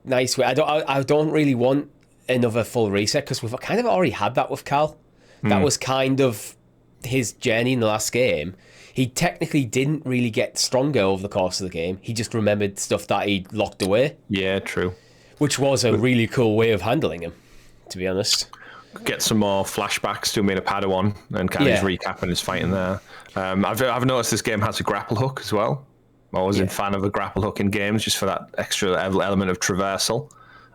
nice way. I don't really want another full reset because we've kind of already had that with Cal. That was kind of his journey in the last game. He technically didn't really get stronger over the course of the game. He just remembered stuff that he'd locked away. Yeah, true. Which was a really cool way of handling him, to be honest. Get some more flashbacks to him in a Padawan and kind of recapping his fighting there. I've noticed this game has a grapple hook as well. I'm always a fan of a grapple hook in games just for that extra element of traversal.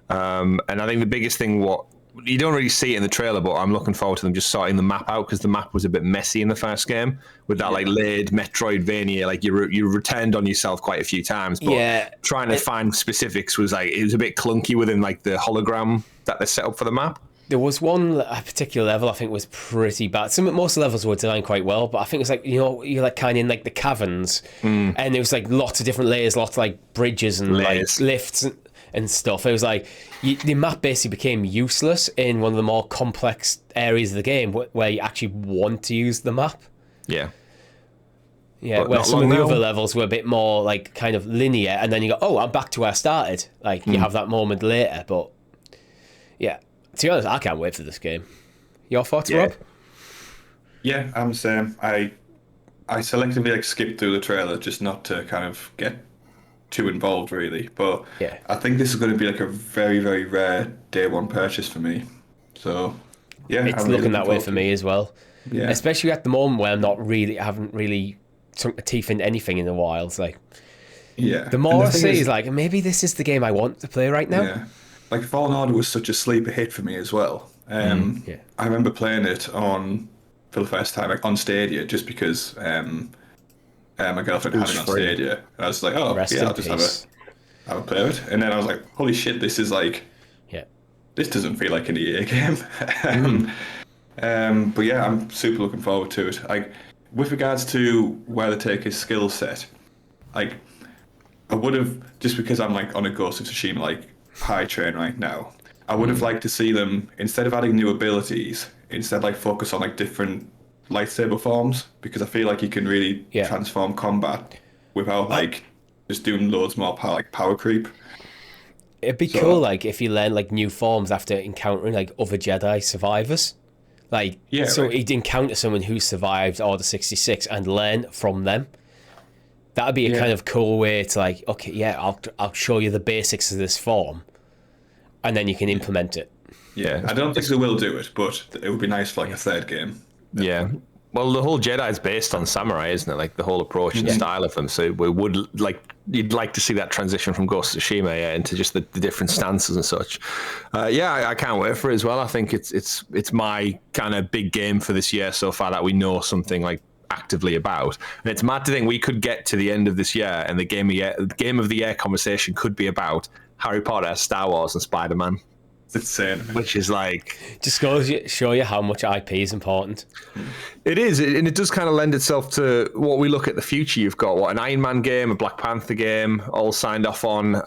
And I think the biggest thing, what you don't really see it in the trailer, but I'm looking forward to them just sorting the map out because the map was a bit messy in the first game with that like laid Metroidvania. Like you returned on yourself quite a few times, but trying to find specifics was like it was a bit clunky within like the hologram that they set up for the map. There was one particular level I think was pretty bad. Most levels were designed quite well, but I think it was like, you're like kind of in like the caverns, and there was like lots of different layers, lots of like bridges and like lifts and stuff. It was like the map basically became useless in one of the more complex areas of the game where you actually want to use the map. Yeah. Yeah, where some of the other levels were a bit more like kind of linear, and then you go, oh, I'm back to where I started. Like you have that moment later, but yeah. To be honest, I can't wait for this game. Your thoughts, Rob? Yeah, I'm the same. I selectively like skipped through the trailer just not to kind of get too involved, really. But I think this is going to be like a very, very rare day one purchase for me. So yeah, it's looking that way for me as well. Yeah, especially at the moment where I haven't really sunk my teeth into anything in a while. It's like, the more I see is like, maybe this is the game I want to play right now. Yeah. Like Fallen Order was such a sleeper hit for me as well. I remember playing it for the first time like on Stadia just because my girlfriend had it on Stadia. And I was like, oh, I'll just have a play of it. And then I was like, holy shit, this is like, this doesn't feel like an EA game. But yeah, I'm super looking forward to it. Like with regards to where they take his skill set, like I would have, just because I'm like on a Ghost of Tsushima like high train right now, I would have liked to see them, instead of adding new abilities, instead like focus on like different lightsaber forms, because I feel like you can really transform combat without like just doing loads more power creep. It'd be cool like if you learn like new forms after encountering like other Jedi survivors. Like he'd encounter someone who survived Order 66 and learn from them. That'd be a kind of cool way to like, okay, I'll show you the basics of this form, and then you can implement it. Yeah, I don't think they will do it, but it would be nice for like a third game. Yeah. Well, the whole Jedi is based on samurai, isn't it? Like the whole approach and style of them. So we would like, you'd like to see that transition from Ghost of Tsushima into just the different stances and such. I can't wait for it as well. I think it's my kind of big game for this year so far that we know something like actively about. And it's mad to think we could get to the end of this year and the game of the year conversation could be about Harry Potter, Star Wars, and Spider-Man. It's insane. Which is like, just goes to show you how much IP is important. It is, and it does kind of lend itself to what we look at the future. You've got an Iron Man game, a Black Panther game, all signed off on.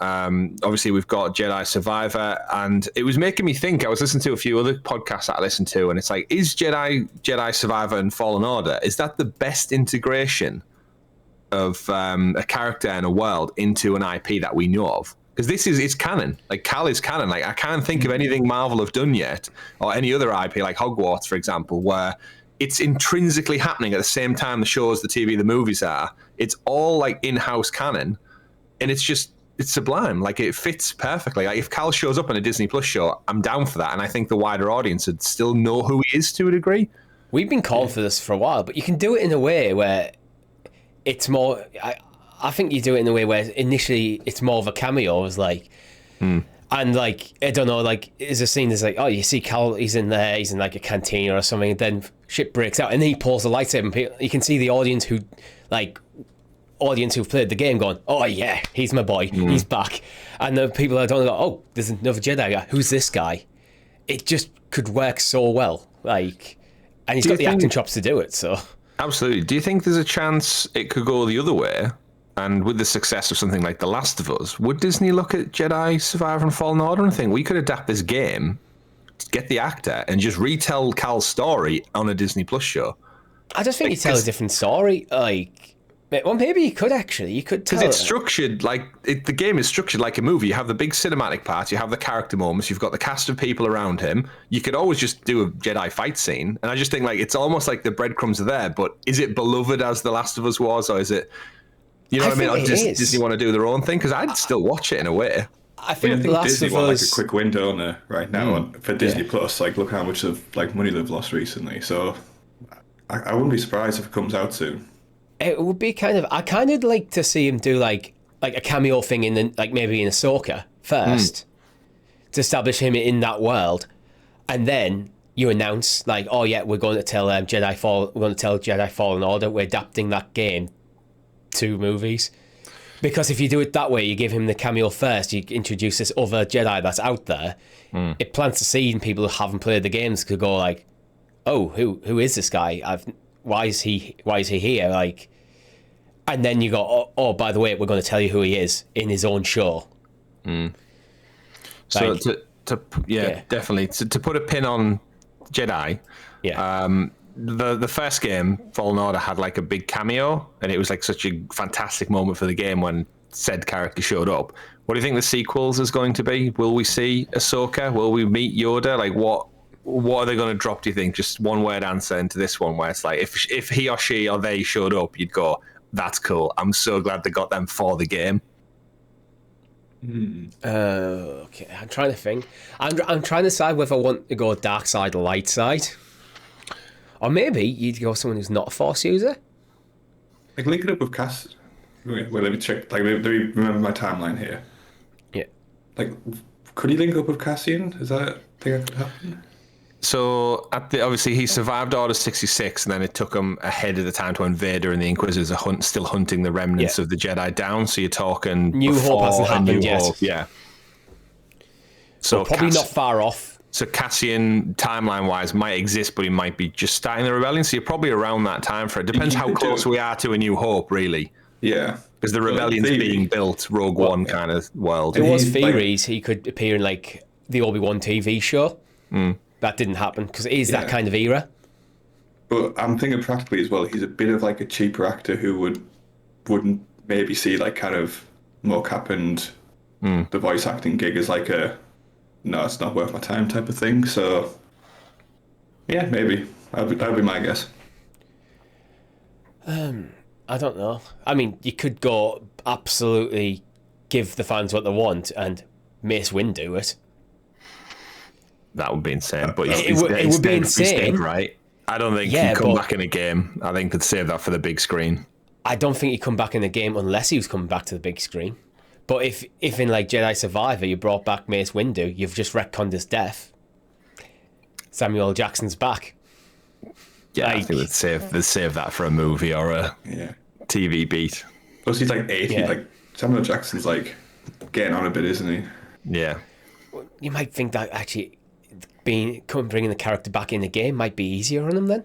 Obviously, we've got Jedi Survivor, and it was making me think. I was listening to a few other podcasts that I listened to, and it's like, is Jedi Survivor and Fallen Order, is that the best integration of a character and a world into an IP that we know of? Because it's canon. Like, Cal is canon. Like, I can't think of anything Marvel have done yet, or any other IP, like Hogwarts, for example, where it's intrinsically happening at the same time the shows, the TV, the movies are. It's all, like, in-house canon, and it's sublime. Like, it fits perfectly. Like, if Cal shows up on a Disney Plus show, I'm down for that, and I think the wider audience would still know who he is to a degree. We've been calling for this for a while, but you can do it in a way where it's more. I think you do it in a way where initially it's more of a cameo. It's like, and like I don't know, like there's a scene that's like, oh, you see Cal, he's in there, he's in like a canteen or something, and then shit breaks out, and then he pulls the lightsaber, and you can see the audience who've played the game going, oh yeah, he's my boy, he's back, and the people that don't go, oh, there's another Jedi guy, who's this guy? It just could work so well, like, and he's got the acting chops to do it, so. Absolutely. Do you think there's a chance it could go the other way? And with the success of something like The Last of Us, would Disney look at Jedi Survivor and Fallen Order and think we could adapt this game, get the actor, and just retell Cal's story on a Disney Plus show? I just think you tell a different story. Like, well, maybe you could actually. You could tell. Because it's structured the game is structured like a movie. You have the big cinematic part, you have the character moments, you've got the cast of people around him. You could always just do a Jedi fight scene, and I just think like it's almost like the breadcrumbs are there. But is it beloved as The Last of Us was, or is it? You know what I mean? Or does Disney want to do their own thing? Because I'd still watch it in a way. I think The Last Disney of want Us, like a quick window on there right now for Disney Plus. Like, look how much of like money they've lost recently. So I wouldn't be surprised if it comes out soon. it would be kind of. I kind of like to see him do like a cameo thing in the, like maybe in Ahsoka first to establish him in that world, and then you announce like, oh yeah, we're going to tell Jedi Fallen Order. We're adapting that game to movies. Because if you do it that way, you give him the cameo first, you introduce this other Jedi that's out there, it plants a seed in people who haven't played the games could go like, oh, who is this guy? Why is he here? Like, and then you go, oh, by the way, we're going to tell you who he is in his own show. So definitely to put a pin on Jedi. Yeah. The first game, Fallen Order, had like a big cameo, and it was like such a fantastic moment for the game when said character showed up. What do you think the sequels is going to be? Will we see Ahsoka? Will we meet Yoda? Like, what are they going to drop, do you think? Just one word answer into this one, where it's like, if he or she or they showed up, you'd go, that's cool. I'm so glad they got them for the game. Okay, I'm trying to think. I'm trying to decide whether I want to go dark side or light side. Or maybe you'd go someone who's not a Force user. Like, link it up with Cass. Wait, let me check. Like, let me remember my timeline here. Yeah. Like, could he link up with Cassian? Is that a thing that could happen? So, obviously, he survived Order 66, and then it took him ahead of the time to Invader and the Inquisitors are still hunting the remnants of the Jedi down. So you're talking New Hope hasn't happened yet. Hope, yeah. So probably not far off. So Cassian, timeline-wise, might exist, but he might be just starting the rebellion. So you're probably around that time for it. Depends how close we are to A New Hope, really. Yeah. Because the rebellion's being built, Rogue One kind of world. There was theories he could appear in like the Obi-Wan TV show. That didn't happen because it is that kind of era. But I'm thinking practically as well, he's a bit of like a cheaper actor who wouldn't maybe see like kind of more cap and the voice acting gig as like a no, it's not worth my time type of thing. So yeah, maybe that'd be my guess. I don't know. I mean, you could go absolutely give the fans what they want and Mace Windu do it. That would be insane. But it would be insane, right? I don't think he'd come back in a game. I think they'd save that for the big screen. I don't think he'd come back in a game unless he was coming back to the big screen. But if in like Jedi Survivor you brought back Mace Windu, you've just retconned his death. Samuel L. Jackson's back. Yeah, I think they'd save that for a movie or a TV beat. Plus he's like 80. Like Samuel L. Jackson's like getting on a bit, isn't he? Yeah. You might think that actually bringing the character back in the game might be easier on him then.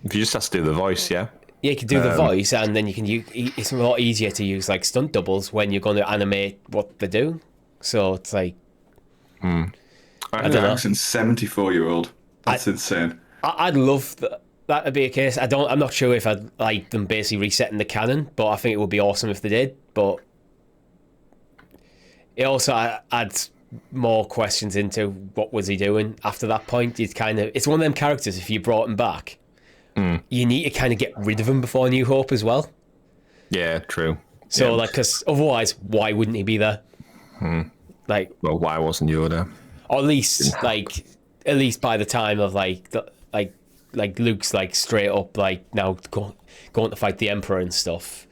If you just have to do the voice, yeah. Yeah, you can do the voice, and then you can use. It's a lot easier to use like stunt doubles when you're going to animate what they do. So it's like, I don't know. Jackson's 74-year-old. That's insane. I'd love that to be a case. I'm not sure if I'd like them basically resetting the canon, but I think it would be awesome if they did. But it also adds more questions into what was he doing after that point. It's one of them characters. If you brought him back, you need to kind of get rid of him before New Hope as well. Yeah, true. So because otherwise, why wouldn't he be there? Like, well, why wasn't Yoda? Or at least by the time of like like Luke's like straight up like now going to fight the Emperor and stuff.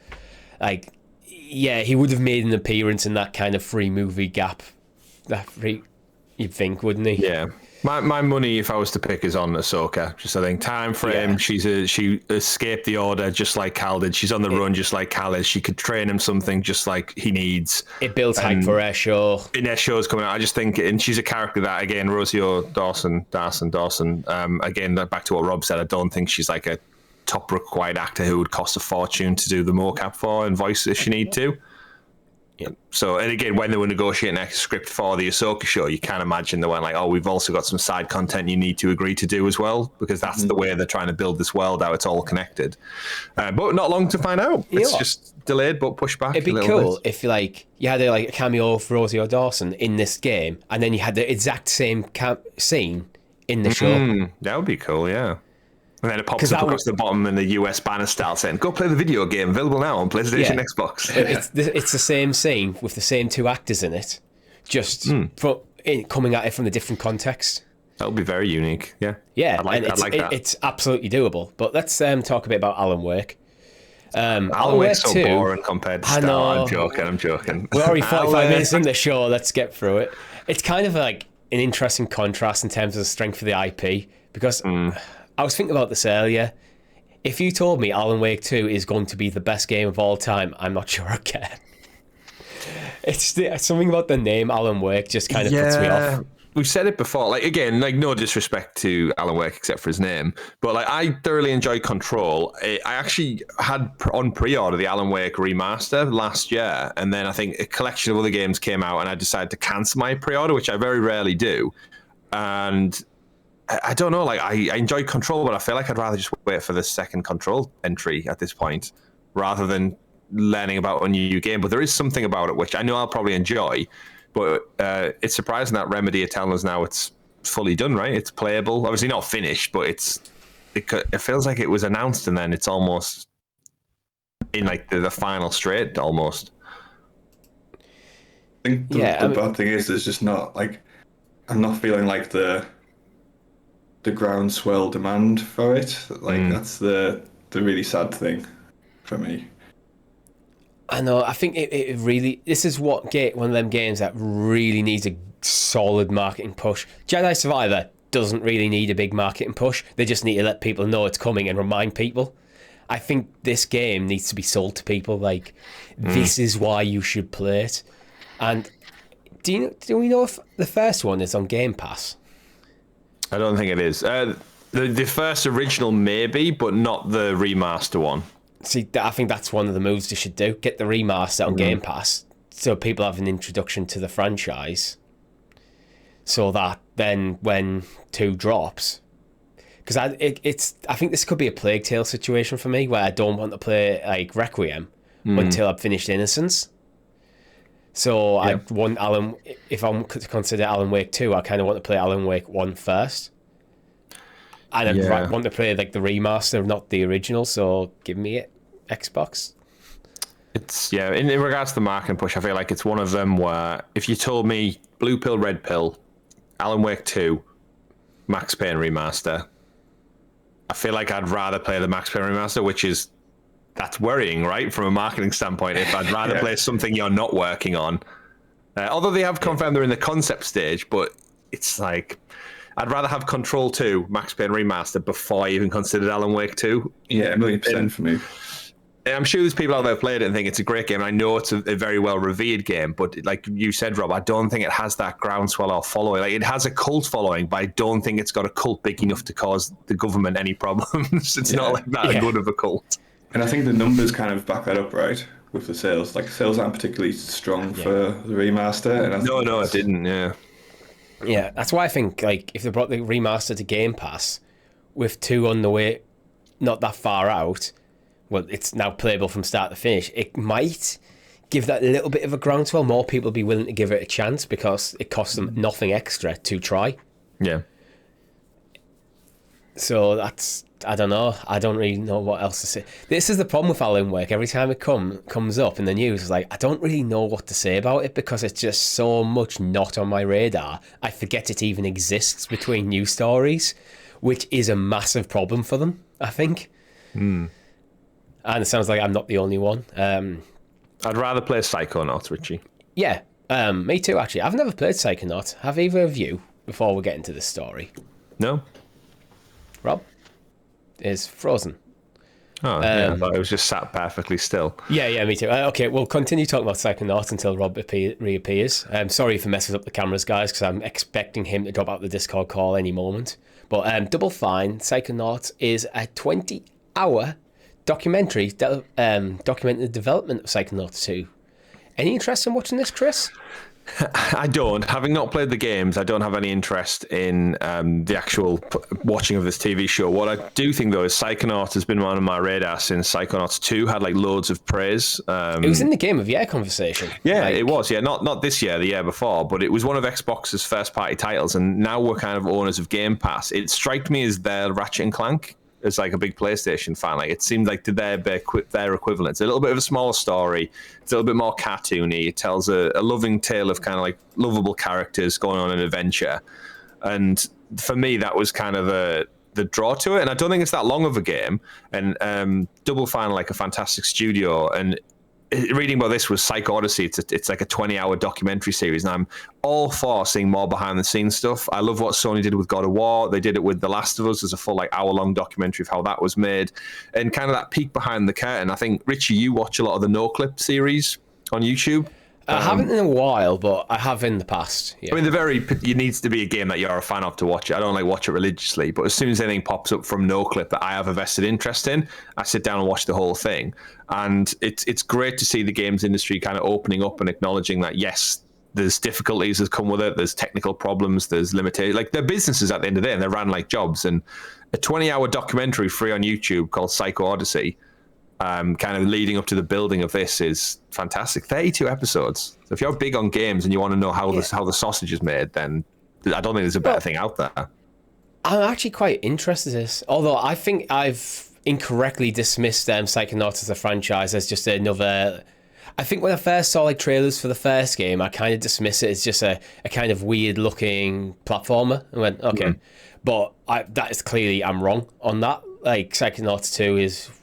Like, yeah, he would have made an appearance in that kind of free movie gap. You'd think, wouldn't he? Yeah. My money, if I was to pick, is on Ahsoka. Just I think time frame. Yeah. She escaped the Order just like Cal did. She's on the run just like Cal is. She could train him something just like he needs. It builds hype for her show. In her show's coming out, I just think, and she's a character that again, Dawson. Again, back to what Rob said. I don't think she's like a top required actor who would cost a fortune to do the mocap for and voice if she need to. Yeah. So, and again, when they were negotiating a script for the Ahsoka show, you can't imagine they went like, oh, we've also got some side content you need to agree to do as well, because that's the way they're trying to build this world out. It's all connected. But not long to find out. It's just delayed, but pushed back. It'd be cool if like you had a cameo of Rosie O'Dawson in this game, and then you had the exact same scene in the show. That would be cool, yeah. And then it pops up across the bottom in the US banner style saying, go play the video game, available now on PlayStation, Xbox. It's the same scene with the same two actors in it, just coming at it from a different context. That would be very unique, yeah. Yeah, I'd like that. It's absolutely doable. But let's talk a bit about Alan Wake. Alan Wake's so boring compared to Star. I'm joking. We're already 45 minutes in the show, let's get through it. It's kind of like an interesting contrast in terms of the strength of the IP, because... I was thinking about this earlier. If you told me Alan Wake 2 is going to be the best game of all time, I'm not sure I care. It's something about the name Alan Wake just kind of puts me off. We've said it before. Like, again, like, no disrespect to Alan Wake except for his name, but like, I thoroughly enjoyed Control. I actually had on pre-order the Alan Wake remaster last year, and then I think a collection of other games came out, and I decided to cancel my pre-order, which I very rarely do. And I don't know, like, I enjoy Control, but I feel like I'd rather just wait for the second Control entry at this point, rather than learning about a new game. But there is something about it which I know I'll probably enjoy, but it's surprising that Remedy are telling us now it's fully done, right? It's playable. Obviously not finished, but it feels like it was announced and then it's almost in like the final straight, almost. I think the bad thing is there's just not, like, I'm not feeling like the groundswell demand for it. Like, that's the really sad thing for me. I know. I think it really... This is one of them games that really needs a solid marketing push. Jedi Survivor doesn't really need a big marketing push. They just need to let people know it's coming and remind people. I think this game needs to be sold to people. Like, this is why you should play it. And do we know if the first one is on Game Pass? I don't think it is. The first original maybe, but not the remaster one. See, I think that's one of the moves they should do. Get the remaster on Game Pass so people have an introduction to the franchise, so that then when 2 drops... Because I think this could be a Plague Tale situation for me, where I don't want to play like Requiem until I've finished Innocence. So I want if I'm to consider Alan Wake 2, I kind of want to play Alan Wake 1 first. And I want to play like the remaster, not the original, so give me it, Xbox. It's, in regards to the marketing push, I feel like it's one of them where if you told me Blue Pill, Red Pill, Alan Wake 2, Max Payne remaster, I feel like I'd rather play the Max Payne remaster, that's worrying, right? From a marketing standpoint, if I'd rather play something you're not working on. Although they have confirmed they're in the concept stage, but it's like, I'd rather have Control 2, Max Payne remaster, before I even considered Alan Wake 2. Yeah, 1,000,000% for me. I'm sure there's people out there who played it and think it's a great game. I know it's a very well-revered game, but like you said, Rob, I don't think it has that groundswell or following. Like, it has a cult following, but I don't think it's got a cult big enough to cause the government any problems. It's not like that good of a cult. And I think the numbers kind of back that up, right? With the sales. Like, sales aren't particularly strong for the remaster. And no, it didn't, Yeah, that's why I think, like, if they brought the remaster to Game Pass, with 2 on the way, not that far out, well, it's now playable from start to finish, it might give that a little bit of a groundswell. More people will be willing to give it a chance because it costs them nothing extra to try. Yeah. So that's... I don't know. I don't really know what else to say. This is the problem with Alan Wake. Every time it comes up in the news, it's like, I don't really know what to say about it because it's just so much not on my radar. I forget it even exists between news stories. which is a massive problem for them, I think. And it sounds like I'm not the only one. I'd rather play Psychonauts, Richie. Yeah, me too, actually. I've never played Psychonauts. Have either of you, before we get into this story? No? Rob is frozen. Oh, yeah, I thought it was just sat perfectly still. Yeah, me too. Okay, we'll continue talking about Psychonauts until Rob reappears. Sorry if I messes up the cameras, guys, because I'm expecting him to drop out the Discord call any moment. But Double Fine, Psychonauts is a 20-hour documentary documenting the development of Psychonauts 2. Any interest in watching this, Chris? I don't. Having not played the games, I don't have any interest in the actual watching of this TV show. What I do think, though, is Psychonauts has been on my radar since Psychonauts 2 had like loads of praise. It was in the Game of the Year conversation. Yeah, it was. Yeah, not this year, the year before, but it was one of Xbox's first-party titles, and now we're kind of owners of Game Pass. It struck me as their Ratchet and Clank. As like a big PlayStation fan, like it seemed like to their equivalents. A little bit of a smaller story. It's a little bit more cartoony. It tells a loving tale of kind of like lovable characters going on an adventure. And for me, that was kind of the draw to it. And I don't think it's that long of a game. And Double Fine, like a fantastic studio. And reading about this was Psych Odyssey. It's like a 20-hour documentary series, and I'm all for seeing more behind-the-scenes stuff. I love what Sony did with God of War. They did it with The Last of Us as a full like hour-long documentary of how that was made, and kind of that peek behind the curtain. I think, Richie, you watch a lot of the No Clip series on YouTube. I haven't in a while, but I have in the past. Yeah. I mean, it needs to be a game that you're a fan of to watch it. I don't like watch it religiously, but as soon as anything pops up from No Clip that I have a vested interest in, I sit down and watch the whole thing. And it's great to see the games industry kind of opening up and acknowledging that, yes, there's difficulties that come with it. There's technical problems. There's limitations. Like, they're businesses at the end of the day, and they're ran like jobs. And a 20-hour documentary free on YouTube called Psycho Odyssey, kind of leading up to the building of this, is fantastic. 32 episodes. So if you're big on games and you want to know how the sausage is made, then I don't think there's a better thing out there. I'm actually quite interested in this, although I think I've incorrectly dismissed Psychonauts as a franchise as just another. I think when I first saw like trailers for the first game, I kind of dismissed it as just a kind of weird looking platformer. I went, okay, but that is clearly I'm wrong on that. Like, Psychonauts 2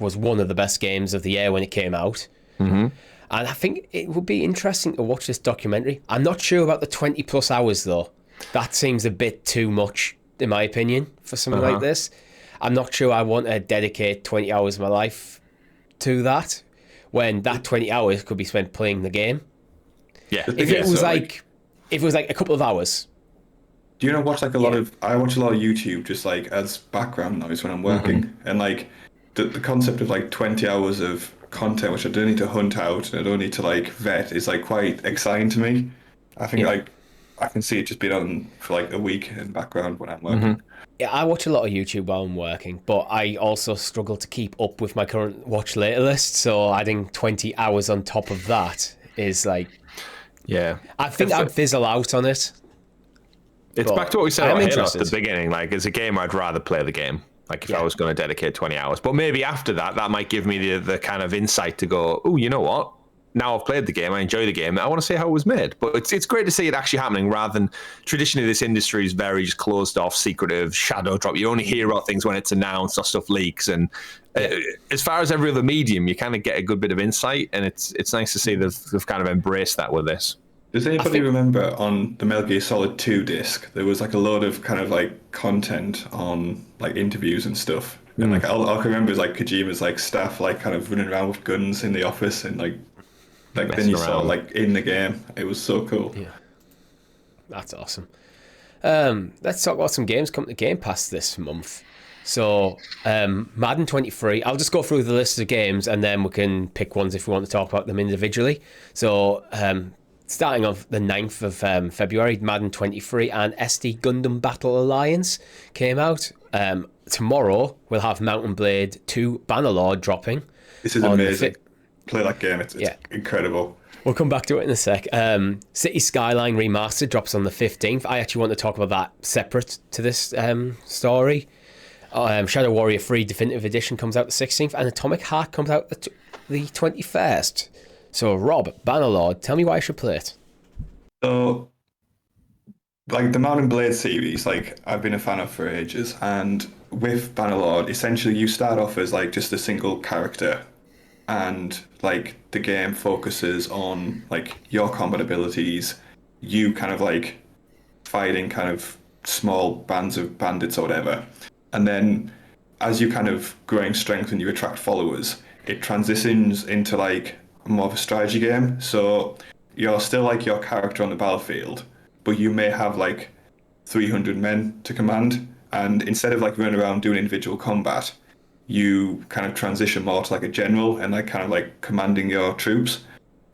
was one of the best games of the year when it came out. And I think it would be interesting to watch this documentary. I'm not sure about the 20 plus hours though. That seems a bit too much, in my opinion, for something like this. I'm not sure I want to dedicate 20 hours of my life to that, when that 20 hours could be spent playing the game. Yeah. If it was like a couple of hours. Do you know watch like a lot of? I watch a lot of YouTube just like as background noise when I'm working, and like the concept of like 20 hours of content which I don't need to hunt out and I don't need to like vet is like quite exciting to me. I think like I can see it just being on for like a week in the background when I'm working. Yeah, I watch a lot of YouTube while I'm working, but I also struggle to keep up with my current watch later list. So adding 20 hours on top of that is like, I think I'd fizzle out on it. It's back to what we said about Halo at the interested. beginning. Like, as a game, I'd rather play the game. Like, if I was going to dedicate 20 hours. But maybe after that might give me the kind of insight to go, oh, you know what? Now I've played the game, I enjoy the game, I want to see how it was made. But it's great to see it actually happening, rather than traditionally this industry is very just closed off, secretive, shadow drop. You only hear about things when it's announced or stuff leaks. And as far as every other medium, you kind of get a good bit of insight. And it's nice to see they've kind of embraced that with this. Does anybody remember on the Metal Gear Solid 2 disc, there was like a load of kind of like content on like interviews and stuff. And like all I can remember is like Kojima's like staff like kind of running around with guns in the office and like then you saw like in the game. It was so cool. Yeah, that's awesome. Let's talk about some games coming to Game Pass this month. So Madden 23. I'll just go through the list of games and then we can pick ones if we want to talk about them individually. So starting off the 9th of February, Madden 23 and SD Gundam Battle Alliance came out. Tomorrow we'll have Mountain Blade 2 Bannerlord dropping. This is amazing. Play that game. It's incredible. We'll come back to it in a sec. City Skyline Remastered drops on the 15th. I actually want to talk about that separate to this story. Shadow Warrior 3 Definitive Edition comes out the 16th, and Atomic Heart comes out the 21st. So, Rob, Bannerlord, tell me why I should play it. So, like the Mount and Blade series, like I've been a fan of for ages, and with Bannerlord, essentially you start off as like just a single character, and like the game focuses on like your combat abilities, you kind of like fighting kind of small bands of bandits or whatever, and then as you kind of grow in strength and you attract followers, it transitions into like more of a strategy game. So you're still like your character on the battlefield, but you may have like 300 men to command, and instead of like running around doing individual combat, you kind of transition more to like a general and like kind of like commanding your troops,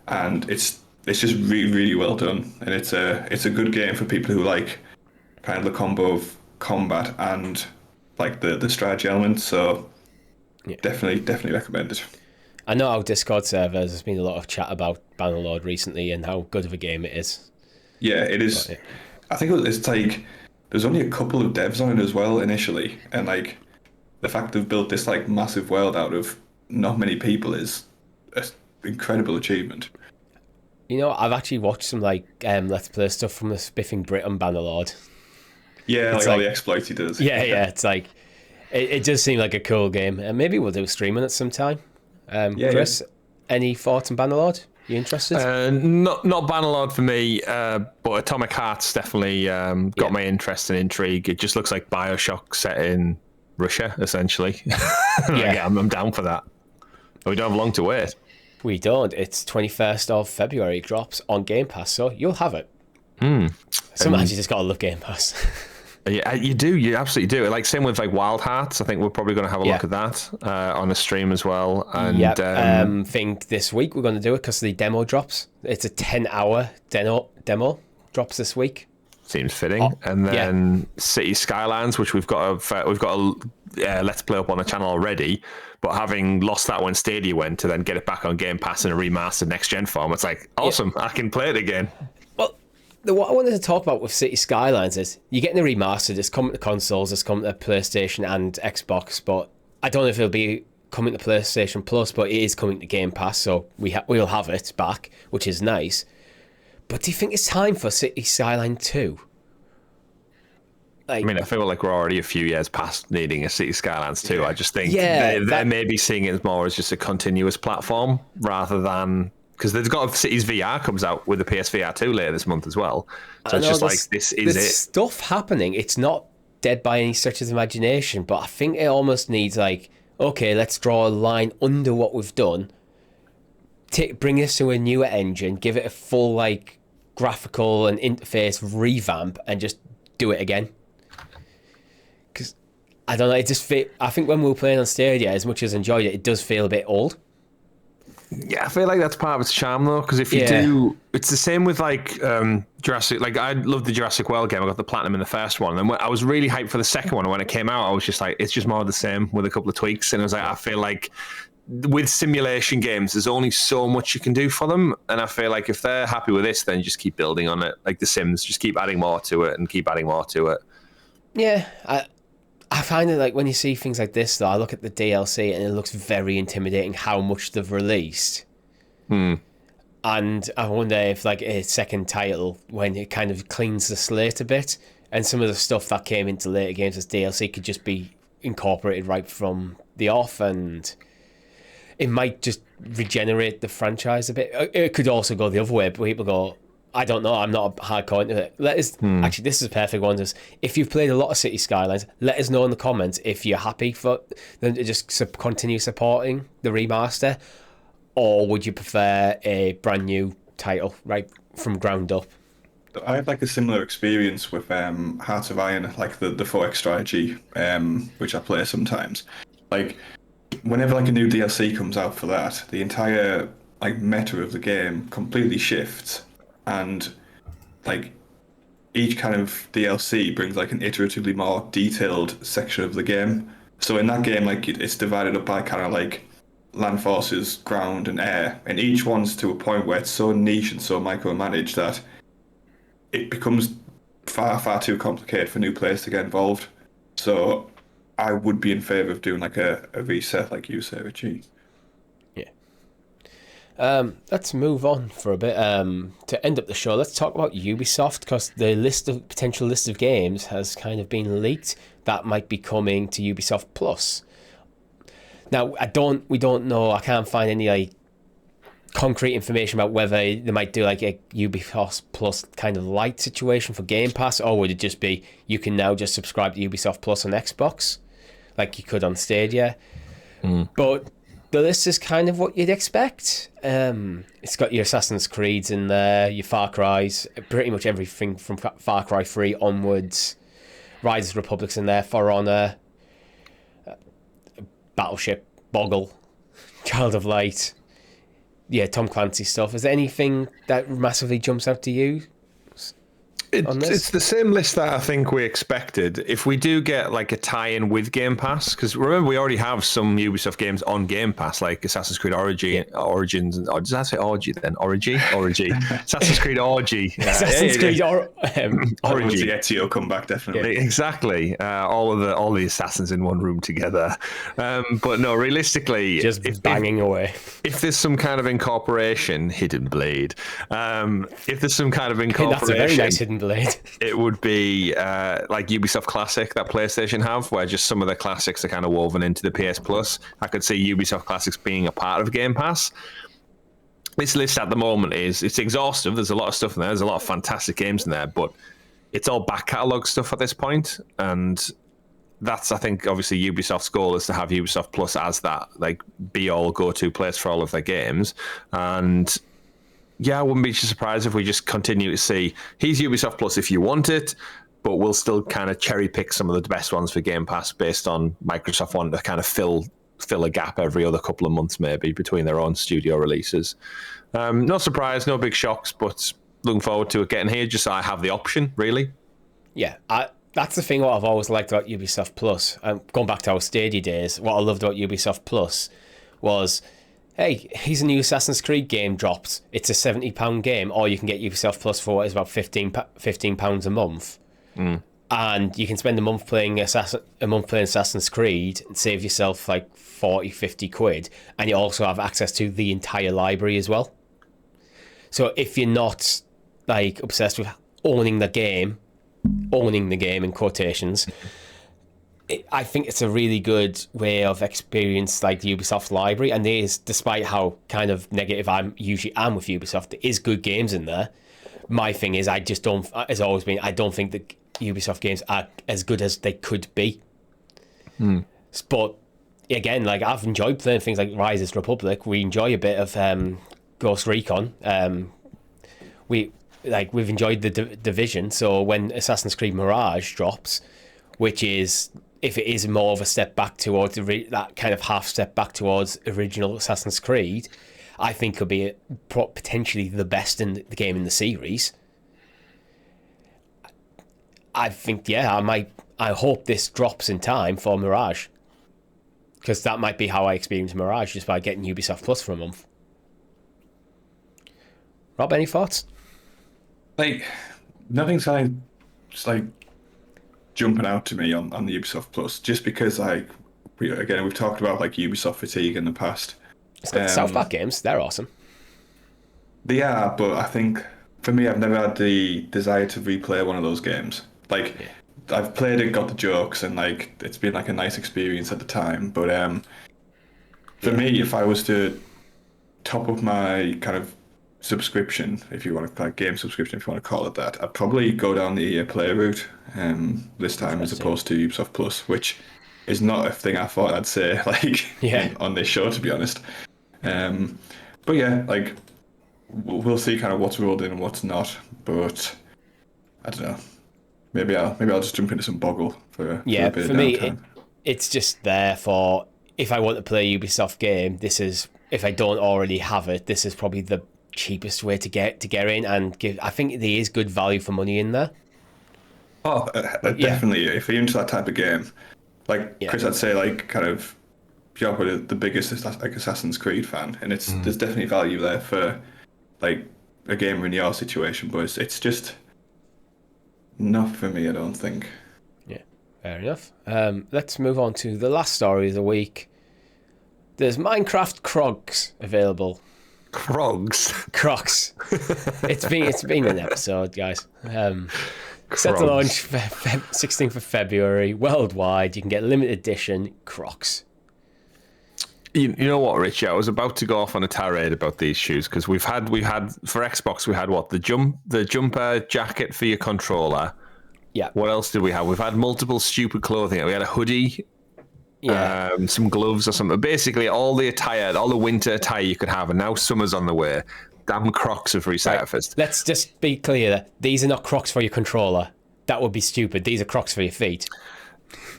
and it's just really really well done, and it's a good game for people who like kind of the combo of combat and like the strategy elements. So Yeah. definitely recommend it. I know our Discord servers, there's been a lot of chat about Bannerlord recently and how good of a game it is. Yeah, it is. But, yeah. I think it's like there's only a couple of devs on it as well initially, and like the fact they've built this like massive world out of not many people is an incredible achievement. You know, I've actually watched some like Let's Play stuff from the Spiffing Brit on Bannerlord. Yeah, It's like all like- the exploits he does. Yeah, it's like it does seem like a cool game, and maybe we'll do a stream on it sometime. Yeah, Chris, any thoughts on Bannerlord? You interested? Not Bannerlord for me, but Atomic Heart's definitely got my interest and intrigue. It just looks like Bioshock set in Russia, essentially. Yeah. I'm down for that. We don't have long to wait. We don't. It's 21st of February. It drops on Game Pass, so you'll have it. Sometimes you just gotta love Game Pass. Yeah, you do. You absolutely do. Like same with like Wild Hearts. I think we're probably going to have a look at that on a stream as well. And Yep. Think this week we're going to do it because the demo drops. It's a 10-hour demo drops this week. seems fitting. And then City Skylines, which we've got a Let's Play up on the channel already. But having lost that when Stadia went, to then get it back on Game Pass in a remastered next gen form, it's like awesome. I can play it again. Well, what I wanted to talk about with City Skylines is you're getting a remastered. It's coming to consoles. It's coming to PlayStation and Xbox. But I don't know if it'll be coming to PlayStation Plus. But it is coming to Game Pass, so we'll have it back, which is nice. But do you think it's time for City Skyline 2? I mean, I feel like we're already a few years past needing a City Skylines 2. I just think Yeah, they may be seeing it more as just a continuous platform rather than... Because they've got Cities VR comes out with the PSVR 2 later this month as well. So it's just like, this is there's it. stuff happening. It's not dead by any stretch of the imagination, but I think it almost needs like, okay, let's draw a line under what we've done, bring us to a newer engine, give it a full like graphical and interface revamp, and just do it again. Because I don't know, it just I think when we were playing on Stadia, as much as I enjoyed it, it does feel a bit old. Yeah, I feel like that's part of its charm though, because if you do, it's the same with like Jurassic. Like I loved the Jurassic World game. I got the platinum in the first one, and I was really hyped for the second one. And when it came out, I was just like, it's just more of the same with a couple of tweaks. And I was like, I feel like with simulation games, there's only so much you can do for them. And I feel like if they're happy with this, then just keep building on it. Like The Sims, just keep adding more to it and keep adding more to it. Yeah, I find it like when you see things like this, though, I look at the DLC and it looks very intimidating how much they've released. And I wonder if like a second title, when it kind of cleans the slate a bit, and some of the stuff that came into later games as DLC could just be incorporated right from the off, and it might just regenerate the franchise a bit. It could also go the other way, but people go, I don't know, I'm not hardcore into it. Actually, this is a perfect one. If you've played a lot of City Skylines, let us know in the comments if you're happy for them to just continue supporting the remaster, or would you prefer a brand new title right from ground up? I have like a similar experience with Hearts of Iron, like the 4X strategy, which I play sometimes. Like whenever like a new DLC comes out for that, the entire like meta of the game completely shifts, and like each kind of DLC brings like an iteratively more detailed section of the game. So in that game, like it's divided up by kind of like land forces, ground, and air, and each one's to a point where it's so niche and so micromanaged that it becomes far too complicated for new players to get involved. So I would be in favour of doing like a reset, like you say, Richie. Yeah. Let's move on for a bit. To end up the show, let's talk about Ubisoft, because the potential list of games has kind of been leaked that might be coming to Ubisoft Plus. Now, we don't know. I can't find any concrete information about whether they might do like a Ubisoft Plus kind of light situation for Game Pass, or would it just be you can now just subscribe to Ubisoft Plus on Xbox, like you could on Stadia. But the list is kind of what you'd expect. It's got your Assassin's Creeds in there, your Far Cry's, pretty much everything from Far Cry 3 onwards. Rise of the Republic's in there, For Honor, Battleship, Boggle, Child of Light. Yeah, Tom Clancy stuff. Is there anything that massively jumps out to you? It's the same list that I think we expected. If we do get like a tie-in with Game Pass, because remember we already have some Ubisoft games on Game Pass, like Assassin's Creed Origins. Or does that say Orgy then? Orgy. Assassin's Creed Orgy. Assassin's Creed Orgy. Ezio come back definitely. Exactly. All the assassins in one room together. But no, realistically, just banging away. If there's some kind of incorporation, Hidden Blade. If there's some kind of incorporation, that's a very nice Hidden Blade. It would be like Ubisoft Classic that PlayStation have, where just some of the classics are kind of woven into the PS Plus. I could see Ubisoft Classics being a part of Game Pass. This list at the moment it's exhaustive. There's a lot of stuff in there. There's a lot of fantastic games in there, but it's all back catalogue stuff at this point, and that's, I think, obviously Ubisoft's goal is to have Ubisoft Plus as that like be all go-to place for all of their games. And yeah, I wouldn't be surprised if we just continue to see, here's Ubisoft Plus if you want it, but we'll still kind of cherry pick some of the best ones for Game Pass based on Microsoft wanting to kind of fill a gap every other couple of months maybe between their own studio releases. No surprise, no big shocks, but looking forward to it getting here just so I have the option, really. Yeah, that's the thing what I've always liked about Ubisoft Plus. Going back to our Stadia days, what I loved about Ubisoft Plus was, hey, here's a new Assassin's Creed game dropped. It's a £70 game, or you can get Ubisoft Plus for what is about £15 a month. And you can spend a month playing Assassin's Creed and save yourself like 40-50 quid, and you also have access to the entire library as well. So if you're not like obsessed with owning the game in quotations, I think it's a really good way of experience like the Ubisoft library, and there is, despite how kind of negative I usually am with Ubisoft, there is good games in there. My thing is, I just don't, has always been, I don't think that Ubisoft games are as good as they could be. But again, like I've enjoyed playing things like Rise of the Republic. We enjoy a bit of Ghost Recon. We've enjoyed the Division. So when Assassin's Creed Mirage drops, which is, if it is more of a step back towards that kind of half step back towards original Assassin's Creed, I think could be potentially the best in the game in the series. I think, I hope this drops in time for Mirage, because that might be how I experience Mirage, just by getting Ubisoft Plus for a month. Rob, any thoughts? Like, nothing's just jumping out to me on the Ubisoft Plus, just because we've talked about like Ubisoft fatigue in the past. It's got the South Park games, they're awesome. They are, but I think for me, I've never had the desire to replay one of those games. I've played it, got the jokes, and like it's been like a nice experience at the time. But for me, if I was to top up my kind of subscription, if you want to, like game subscription, if you want to call it that, I'd probably go down the EA Play route this time as opposed to Ubisoft Plus, which is not a thing I thought I'd say on this show, to be honest. But yeah, like we'll see kind of what's rolled in and what's not. But I don't know. Maybe I'll just jump into some Boggle for a bit of me, it's just there for if I want to play a Ubisoft game. This is, if I don't already have it, this is probably the cheapest way to get in and give. I think there is good value for money in there. Oh, definitely. If you're into that type of game, Chris, I'd say like kind of you're probably the biggest like Assassin's Creed fan, and there's definitely value there for like a gamer in your situation, but it's just not for me, I don't think. Yeah, fair enough. Let's move on to the last story of the week. There's Minecraft Crocs available. Crocs. Crocs. It's been an episode, guys. Set to launch 16th of February worldwide. You can get limited edition Crocs. You know what, Richie? I was about to go off on a tirade about these shoes because we had for Xbox we had what the jumper jacket for your controller. Yeah. What else did we have? We've had multiple stupid clothing. We had a hoodie. Yeah. Some gloves or something. Basically, all the attire, all the winter attire you could have, and now summer's on the way. Damn Crocs have resurfaced. Right. Let's just be clear. These are not Crocs for your controller. That would be stupid. These are Crocs for your feet.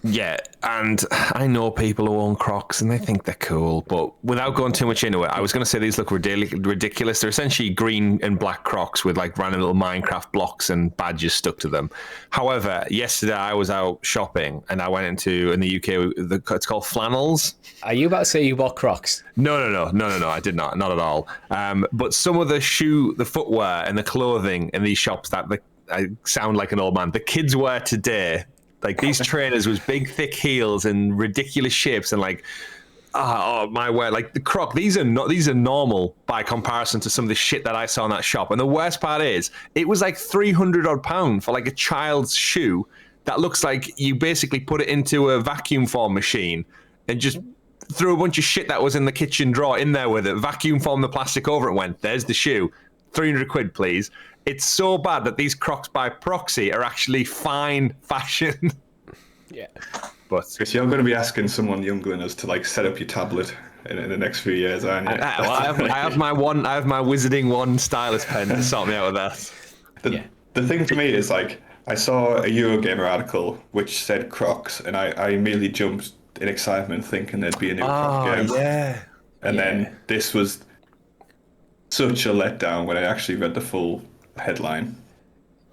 Yeah, and I know people who own Crocs and they think they're cool, but without going too much into it, I was going to say these look ridiculous. They're essentially green and black Crocs with like random little Minecraft blocks and badges stuck to them. However, yesterday I was out shopping and I went in the UK, it's called Flannels. Are you about to say you bought Crocs? No, I did not at all. But some of the footwear and the clothing in these shops I sound like an old man. The kids wear today. Like these trainers with big, thick heels and ridiculous shapes, and like, oh my word! Like the Croc, these are normal by comparison to some of the shit that I saw in that shop. And the worst part is, it was like £300 for like a child's shoe that looks like you basically put it into a vacuum form machine and just threw a bunch of shit that was in the kitchen drawer in there with it, vacuum formed the plastic over it, went, there's the shoe, £300, please. It's so bad that these Crocs by proxy are actually fine fashion. Yeah. But Chris, you're going to be asking someone younger than us to like set up your tablet in the next few years, aren't you? I have my Wizarding One stylus pen to sort me out with that. The thing for me is like I saw a Eurogamer article which said Crocs, and I immediately jumped in excitement thinking there'd be a new Croc game. Yeah. And then this was such a letdown when I actually read the full headline.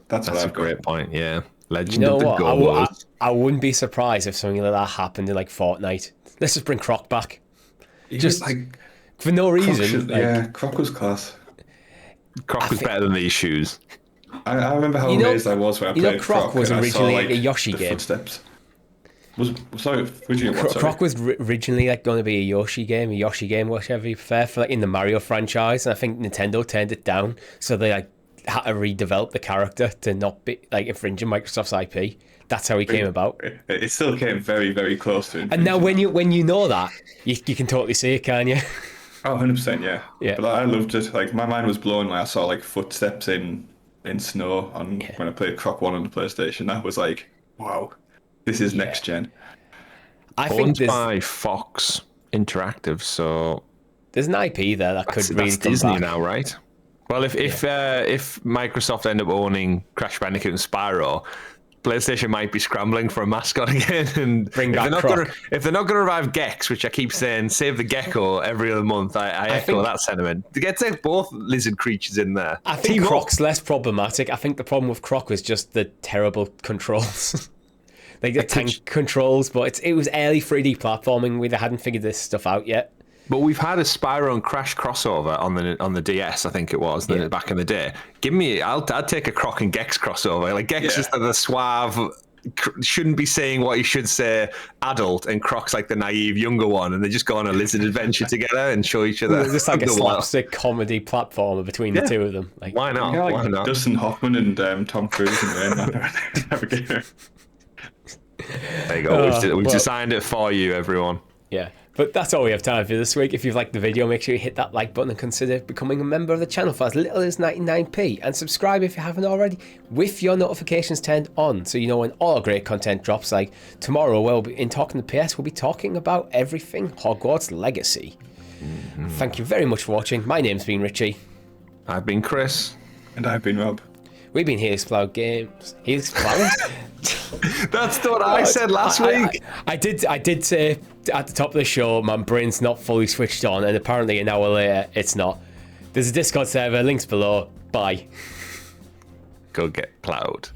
That's a great point. Yeah, Legend you know of the what? Goals. I wouldn't be surprised if something like that happened in like Fortnite. Let's just bring Croc back, just like for no reason. Croc was class. Croc was better than these shoes. I remember how amazed I was when I played Croc was originally like, a Yoshi game. Footsteps. Croc was originally like going to be a Yoshi game, whatever you prefer, for like in the Mario franchise, and I think Nintendo turned it down, so they like had to redevelop the character to not be like infringing Microsoft's IP. That's how he came about. It still came very, very close to it. And now when you know that, you can totally see it, can you? Oh, 100%, yeah. But I loved it. Like my mind was blown when I saw like footsteps in snow when I played Croc 1 on the PlayStation. That was like, wow, this is next gen. I think by Fox Interactive, so there's an IP there that could really come Disney back. now, right? Well, if Microsoft end up owning Crash Bandicoot and Spyro, PlayStation might be scrambling for a mascot again. And bring back Croc. If they're not going to revive Gex, which I keep saying, save the gecko every other month, I echo that sentiment. To get both lizard creatures in there. I think Croc's less problematic. I think the problem with Croc was just the terrible controls. Like the tank controls, but it was early 3D platforming. We hadn't figured this stuff out yet. But we've had a Spyro and Crash crossover on the DS, I think it was, back in the day. I'd take a Croc and Gex crossover. Like Gex is the suave, shouldn't be saying what he should say, adult, and Croc's like the naive younger one, and they just go on a lizard adventure together and show each other. Just like a slapstick comedy platformer between the two of them. Like, why not? Why not? Dustin Hoffman and Tom Cruise and Navigator. There you go. We've designed it for you, everyone. Yeah. But that's all we have time for this week. If you've liked the video, make sure you hit that like button and consider becoming a member of the channel for as little as 99p. And subscribe if you haven't already, with your notifications turned on, so you know when all our great content drops. Like tomorrow, in Talking the PS, we'll be talking about everything Hogwarts Legacy. Mm-hmm. Thank you very much for watching. My name's been Richie. I've been Chris. And I've been Rob. We've been Helix Plays Games. Helix Plays? That's what I said last week. I did say at the top of the show, my brain's not fully switched on, and apparently an hour later, it's not. There's a Discord server, links below. Bye. Go get plowed.